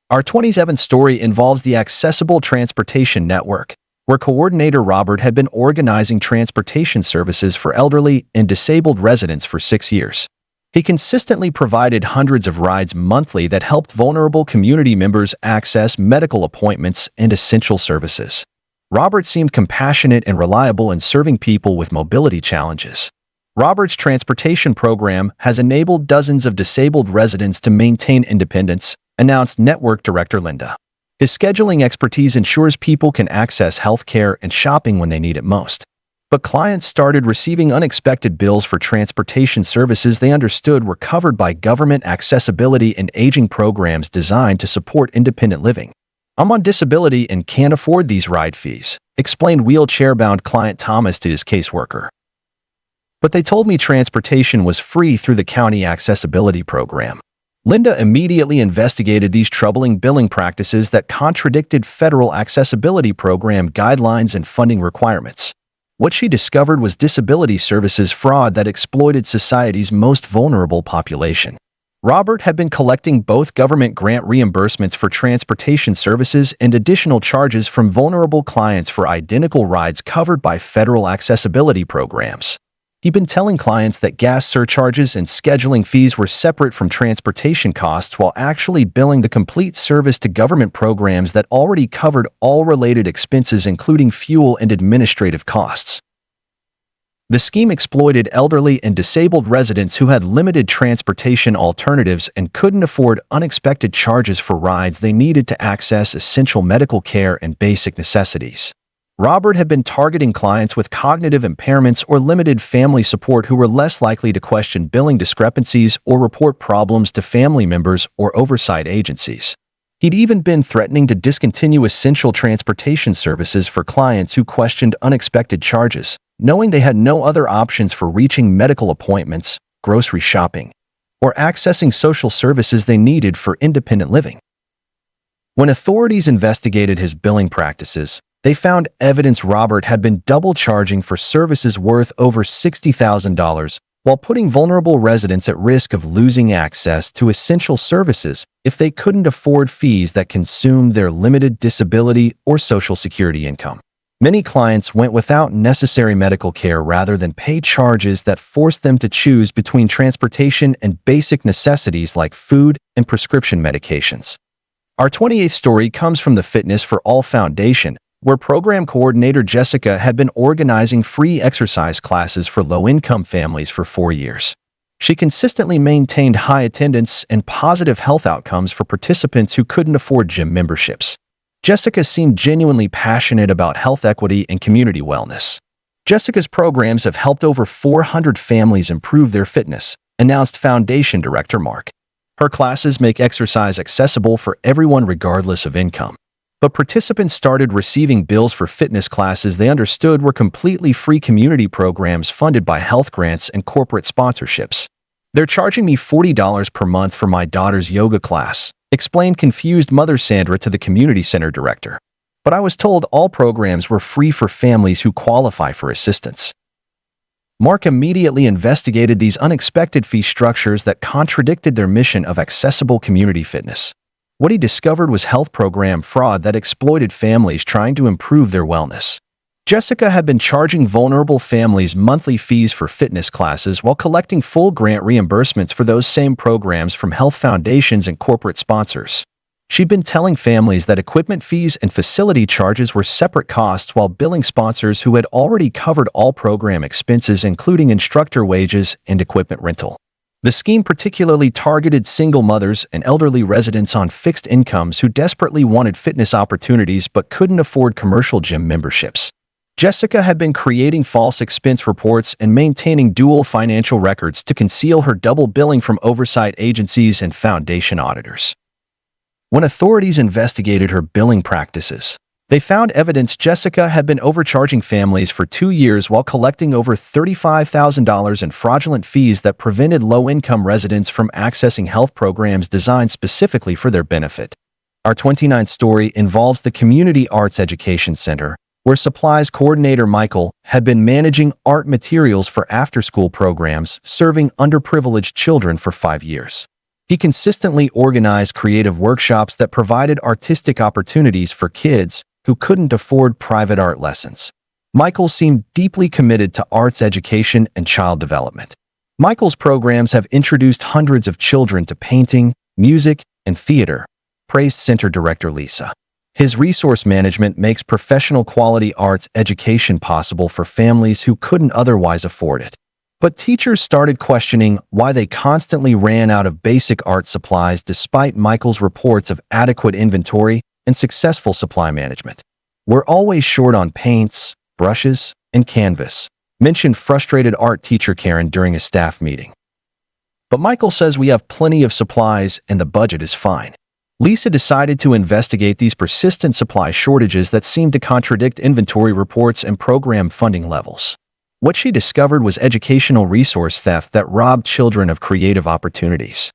Speaker 1: Our 27th story involves the Accessible Transportation Network, where coordinator Robert had been organizing transportation services for elderly and disabled residents for 6 years. He consistently provided hundreds of rides monthly that helped vulnerable community members access medical appointments and essential services. Robert seemed compassionate and reliable in serving people with mobility challenges. Robert's transportation program has enabled dozens of disabled residents to maintain independence, announced Network Director Linda. His scheduling expertise ensures people can access health care and shopping when they need it most. But clients started receiving unexpected bills for transportation services they understood were covered by government accessibility and aging programs designed to support independent living. "I'm on disability and can't afford these ride fees," explained wheelchair-bound client Thomas to his caseworker. "But they told me transportation was free through the county accessibility program." Linda immediately investigated these troubling billing practices that contradicted federal accessibility program guidelines and funding requirements. What she discovered was disability services fraud that exploited society's most vulnerable population. Robert had been collecting both government grant reimbursements for transportation services and additional charges from vulnerable clients for identical rides covered by federal accessibility programs. He'd been telling clients that gas surcharges and scheduling fees were separate from transportation costs while actually billing the complete service to government programs that already covered all related expenses including fuel and administrative costs. The scheme exploited elderly and disabled residents who had limited transportation alternatives and couldn't afford unexpected charges for rides they needed to access essential medical care and basic necessities. Robert had been targeting clients with cognitive impairments or limited family support who were less likely to question billing discrepancies or report problems to family members or oversight agencies. He'd even been threatening to discontinue essential transportation services for clients who questioned unexpected charges, knowing they had no other options for reaching medical appointments, grocery shopping, or accessing social services they needed for independent living. When authorities investigated his billing practices, they found evidence Robert had been double charging for services worth over $60,000 while putting vulnerable residents at risk of losing access to essential services if they couldn't afford fees that consumed their limited disability or Social Security income. Many clients went without necessary medical care rather than pay charges that forced them to choose between transportation and basic necessities like food and prescription medications. Our 28th story comes from the Fitness for All Foundation, where program coordinator Jessica had been organizing free exercise classes for low-income families for 4 years. She consistently maintained high attendance and positive health outcomes for participants who couldn't afford gym memberships. Jessica seemed genuinely passionate about health equity and community wellness. Jessica's programs have helped over 400 families improve their fitness, announced Foundation Director Mark. Her classes make exercise accessible for everyone regardless of income. But participants started receiving bills for fitness classes they understood were completely free community programs funded by health grants and corporate sponsorships. "They're charging me $40 per month for my daughter's yoga class," explained confused mother Sandra to the community center director. "But I was told all programs were free for families who qualify for assistance." Mark immediately investigated these unexpected fee structures that contradicted their mission of accessible community fitness. What he discovered was health program fraud that exploited families trying to improve their wellness. Jessica had been charging vulnerable families monthly fees for fitness classes while collecting full grant reimbursements for those same programs from health foundations and corporate sponsors. She'd been telling families that equipment fees and facility charges were separate costs while billing sponsors who had already covered all program expenses including instructor wages and equipment rental. The scheme particularly targeted single mothers and elderly residents on fixed incomes who desperately wanted fitness opportunities but couldn't afford commercial gym memberships. Jessica had been creating false expense reports and maintaining dual financial records to conceal her double billing from oversight agencies and foundation auditors. When authorities investigated her billing practices, they found evidence Jessica had been overcharging families for 2 years while collecting over $35,000 in fraudulent fees that prevented low-income residents from accessing health programs designed specifically for their benefit. Our 29th story involves the Community Arts Education Center, where supplies coordinator Michael had been managing art materials for after-school programs serving underprivileged children for 5 years. He consistently organized creative workshops that provided artistic opportunities for kids who couldn't afford private art lessons. Michael seemed deeply committed to arts education and child development. Michael's programs have introduced hundreds of children to painting, music, and theater, praised Center Director Lisa. His resource management makes professional quality arts education possible for families who couldn't otherwise afford it. But teachers started questioning why they constantly ran out of basic art supplies despite Michael's reports of adequate inventory and successful supply management. "We're always short on paints, brushes, and canvas," mentioned frustrated art teacher Karen during a staff meeting. "But Michael says we have plenty of supplies and the budget is fine." Lisa decided to investigate these persistent supply shortages that seemed to contradict inventory reports and program funding levels. What she discovered was educational resource theft that robbed children of creative opportunities.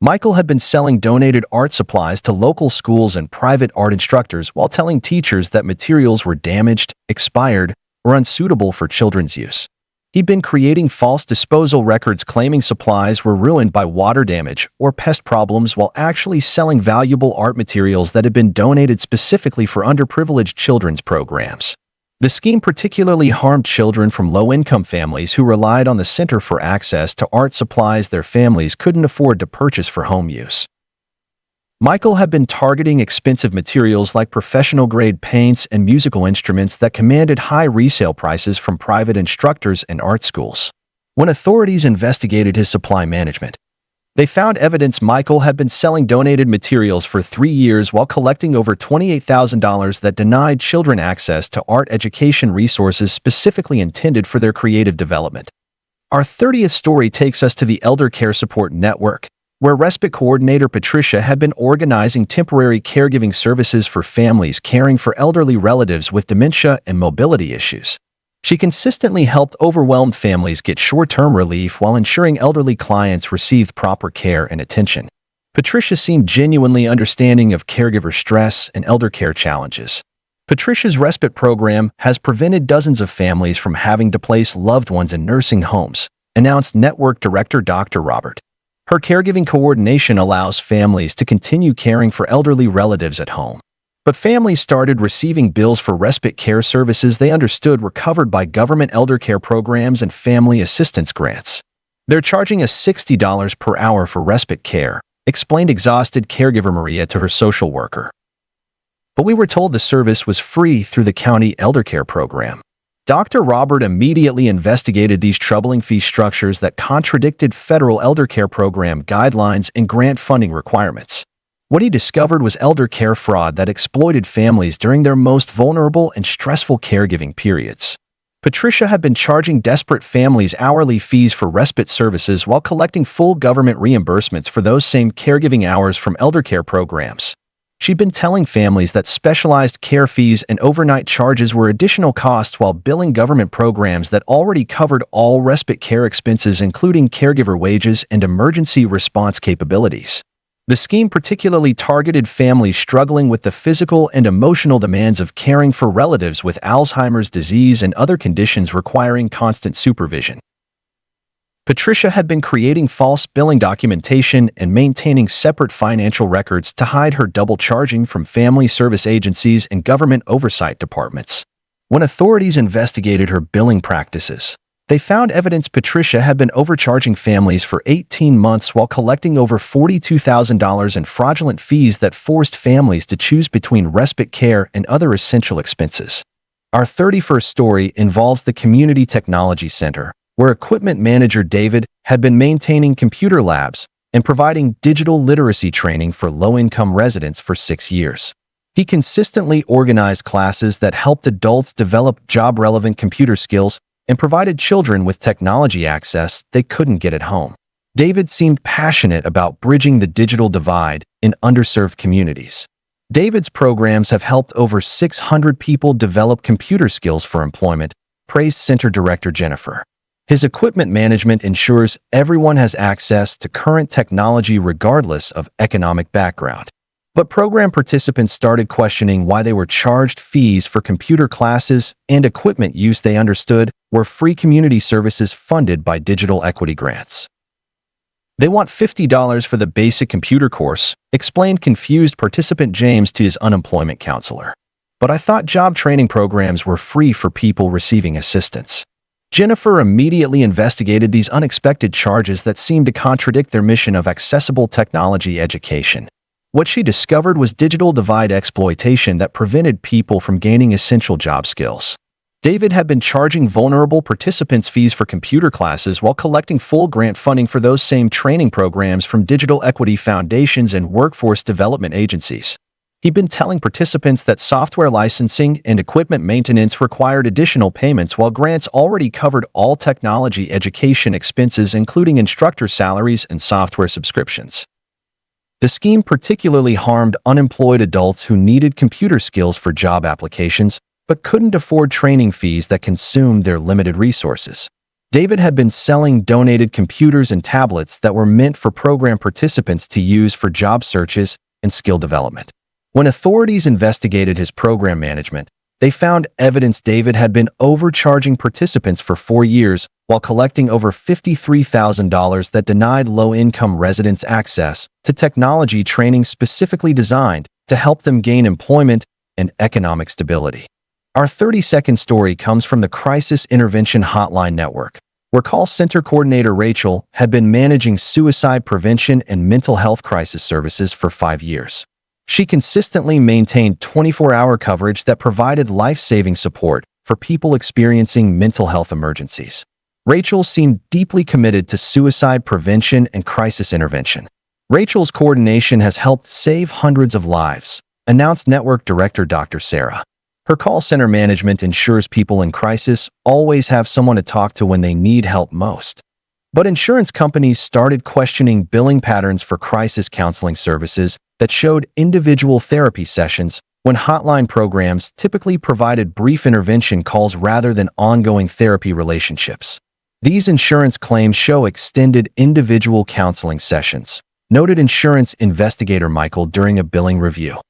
Speaker 1: Michael had been selling donated art supplies to local schools and private art instructors while telling teachers that materials were damaged, expired, or unsuitable for children's use. He'd been creating false disposal records claiming supplies were ruined by water damage or pest problems while actually selling valuable art materials that had been donated specifically for underprivileged children's programs. The scheme particularly harmed children from low-income families who relied on the center for access to art supplies their families couldn't afford to purchase for home use. Michael had been targeting expensive materials like professional-grade paints and musical instruments that commanded high resale prices from private instructors and art schools. When authorities investigated his supply management, they found evidence Michael had been selling donated materials for 3 years while collecting over $28,000 that denied children access to art education resources specifically intended for their creative development. Our 30th story takes us to the Elder Care Support Network, where respite coordinator Patricia had been organizing temporary caregiving services for families caring for elderly relatives with dementia and mobility issues. She consistently helped overwhelmed families get short-term relief while ensuring elderly clients received proper care and attention. Patricia seemed genuinely understanding of caregiver stress and elder care challenges. Patricia's respite program has prevented dozens of families from having to place loved ones in nursing homes, announced Network Director Dr. Robert. Her caregiving coordination allows families to continue caring for elderly relatives at home. But families started receiving bills for respite care services they understood were covered by government elder care programs and family assistance grants. "They're charging us $60 per hour for respite care," explained exhausted caregiver Maria to her social worker. "But we were told the service was free through the county elder care program." Dr. Robert immediately investigated these troubling fee structures that contradicted federal elder care program guidelines and grant funding requirements. What he discovered was elder care fraud that exploited families during their most vulnerable and stressful caregiving periods. Patricia had been charging desperate families hourly fees for respite services while collecting full government reimbursements for those same caregiving hours from elder care programs. She'd been telling families that specialized care fees and overnight charges were additional costs while billing government programs that already covered all respite care expenses, including caregiver wages and emergency response capabilities. The scheme particularly targeted families struggling with the physical and emotional demands of caring for relatives with Alzheimer's disease and other conditions requiring constant supervision. Patricia had been creating false billing documentation and maintaining separate financial records to hide her double charging from family service agencies and government oversight departments. When authorities investigated her billing practices, they found evidence Patricia had been overcharging families for 18 months while collecting over $42,000 in fraudulent fees that forced families to choose between respite care and other essential expenses. Our 31st story involves the Community Technology Center, where equipment manager David had been maintaining computer labs and providing digital literacy training for low-income residents for 6 years. He consistently organized classes that helped adults develop job-relevant computer skills and provided children with technology access they couldn't get at home. David seemed passionate about bridging the digital divide in underserved communities. David's programs have helped over 600 people develop computer skills for employment, praised Center Director Jennifer. His equipment management ensures everyone has access to current technology regardless of economic background. But program participants started questioning why they were charged fees for computer classes and equipment use they understood were free community services funded by digital equity grants. "They want $50 for the basic computer course," explained confused participant James to his unemployment counselor. "But I thought job training programs were free for people receiving assistance." Jennifer immediately investigated these unexpected charges that seemed to contradict their mission of accessible technology education. What she discovered was digital divide exploitation that prevented people from gaining essential job skills. David had been charging vulnerable participants fees for computer classes while collecting full grant funding for those same training programs from digital equity foundations and workforce development agencies. He'd been telling participants that software licensing and equipment maintenance required additional payments while grants already covered all technology education expenses, including instructor salaries and software subscriptions. The scheme particularly harmed unemployed adults who needed computer skills for job applications but couldn't afford training fees that consumed their limited resources. David had been selling donated computers and tablets that were meant for program participants to use for job searches and skill development. When authorities investigated his program management, they found evidence David had been overcharging participants for 4 years while collecting over $53,000 that denied low-income residents access to technology training specifically designed to help them gain employment and economic stability. Our 30-second story comes from the Crisis Intervention Hotline Network, where call center coordinator Rachel had been managing suicide prevention and mental health crisis services for 5 years. She consistently maintained 24-hour coverage that provided life-saving support for people experiencing mental health emergencies. Rachel seemed deeply committed to suicide prevention and crisis intervention. Rachel's coordination has helped save hundreds of lives, announced Network Director Dr. Sarah. Her call center management ensures people in crisis always have someone to talk to when they need help most. But insurance companies started questioning billing patterns for crisis counseling services that showed individual therapy sessions when hotline programs typically provided brief intervention calls rather than ongoing therapy relationships. These insurance claims show extended individual counseling sessions, noted insurance investigator Michael during a billing review.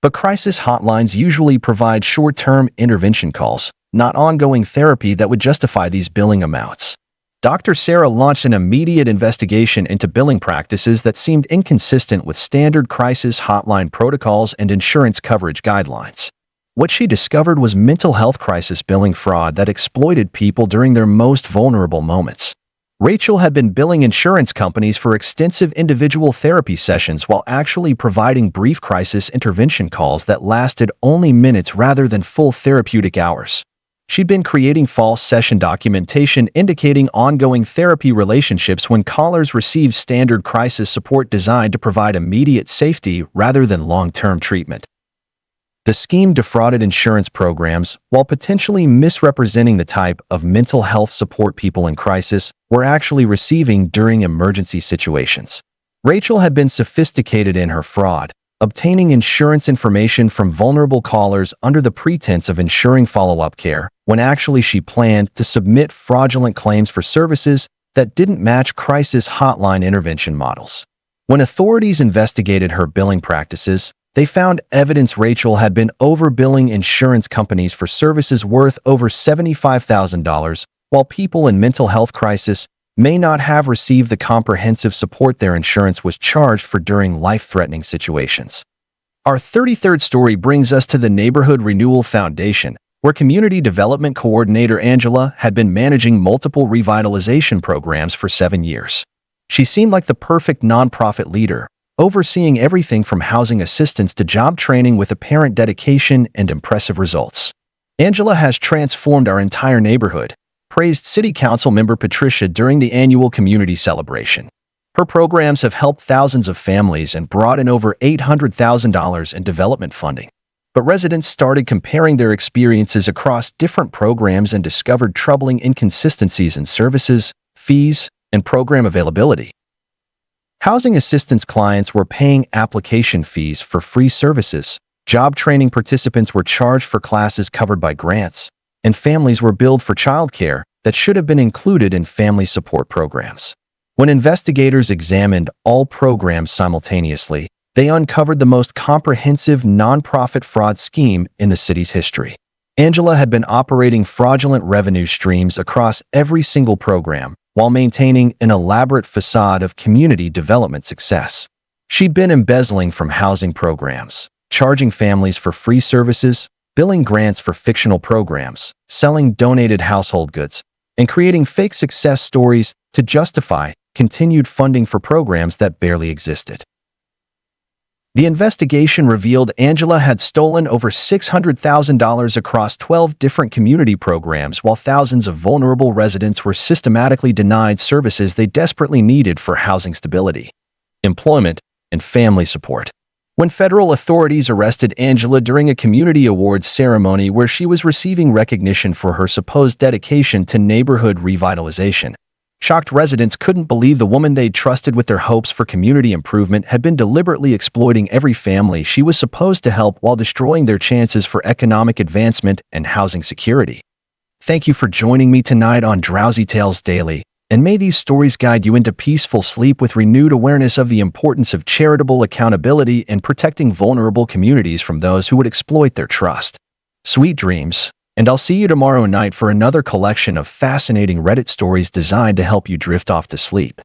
Speaker 1: But crisis hotlines usually provide short-term intervention calls, not ongoing therapy that would justify these billing amounts. Dr. Sarah launched an immediate investigation into billing practices that seemed inconsistent with standard crisis hotline protocols and insurance coverage guidelines. What she discovered was mental health crisis billing fraud that exploited people during their most vulnerable moments. Rachel had been billing insurance companies for extensive individual therapy sessions while actually providing brief crisis intervention calls that lasted only minutes rather than full therapeutic hours. She'd been creating false session documentation indicating ongoing therapy relationships when callers received standard crisis support designed to provide immediate safety rather than long-term treatment. The scheme defrauded insurance programs while potentially misrepresenting the type of mental health support people in crisis were actually receiving during emergency situations. Rachel had been sophisticated in her fraud, obtaining insurance information from vulnerable callers under the pretense of ensuring follow-up care, when actually she planned to submit fraudulent claims for services that didn't match crisis hotline intervention models. When authorities investigated her billing practices, they found evidence Rachel had been overbilling insurance companies for services worth over $75,000, while people in mental health crisis may not have received the comprehensive support their insurance was charged for during life-threatening situations. Our 33rd story brings us to the Neighborhood Renewal Foundation, where Community Development Coordinator Angela had been managing multiple revitalization programs for 7 years. She seemed like the perfect nonprofit leader, overseeing everything from housing assistance to job training with apparent dedication and impressive results. Angela has transformed our entire neighborhood, praised City Council member Patricia during the annual community celebration. Her programs have helped thousands of families and brought in over $800,000 in development funding. But residents started comparing their experiences across different programs and discovered troubling inconsistencies in services, fees, and program availability. Housing assistance clients were paying application fees for free services, job training participants were charged for classes covered by grants, and families were billed for childcare that should have been included in family support programs. When investigators examined all programs simultaneously, they uncovered the most comprehensive nonprofit fraud scheme in the city's history. Angela had been operating fraudulent revenue streams across every single program, while maintaining an elaborate facade of community development success. She'd been embezzling from housing programs, charging families for free services, billing grants for fictional programs, selling donated household goods, and creating fake success stories to justify continued funding for programs that barely existed. The investigation revealed Angela had stolen over $600,000 across 12 different community programs, while thousands of vulnerable residents were systematically denied services they desperately needed for housing stability, employment, and family support. When federal authorities arrested Angela during a community awards ceremony where she was receiving recognition for her supposed dedication to neighborhood revitalization, shocked residents couldn't believe the woman they'd trusted with their hopes for community improvement had been deliberately exploiting every family she was supposed to help while destroying their chances for economic advancement and housing security. Thank you for joining me tonight on Drowsy Tales Daily, and may these stories guide you into peaceful sleep with renewed awareness of the importance of charitable accountability and protecting vulnerable communities from those who would exploit their trust. Sweet dreams. And I'll see you tomorrow night for another collection of fascinating Reddit stories designed to help you drift off to sleep.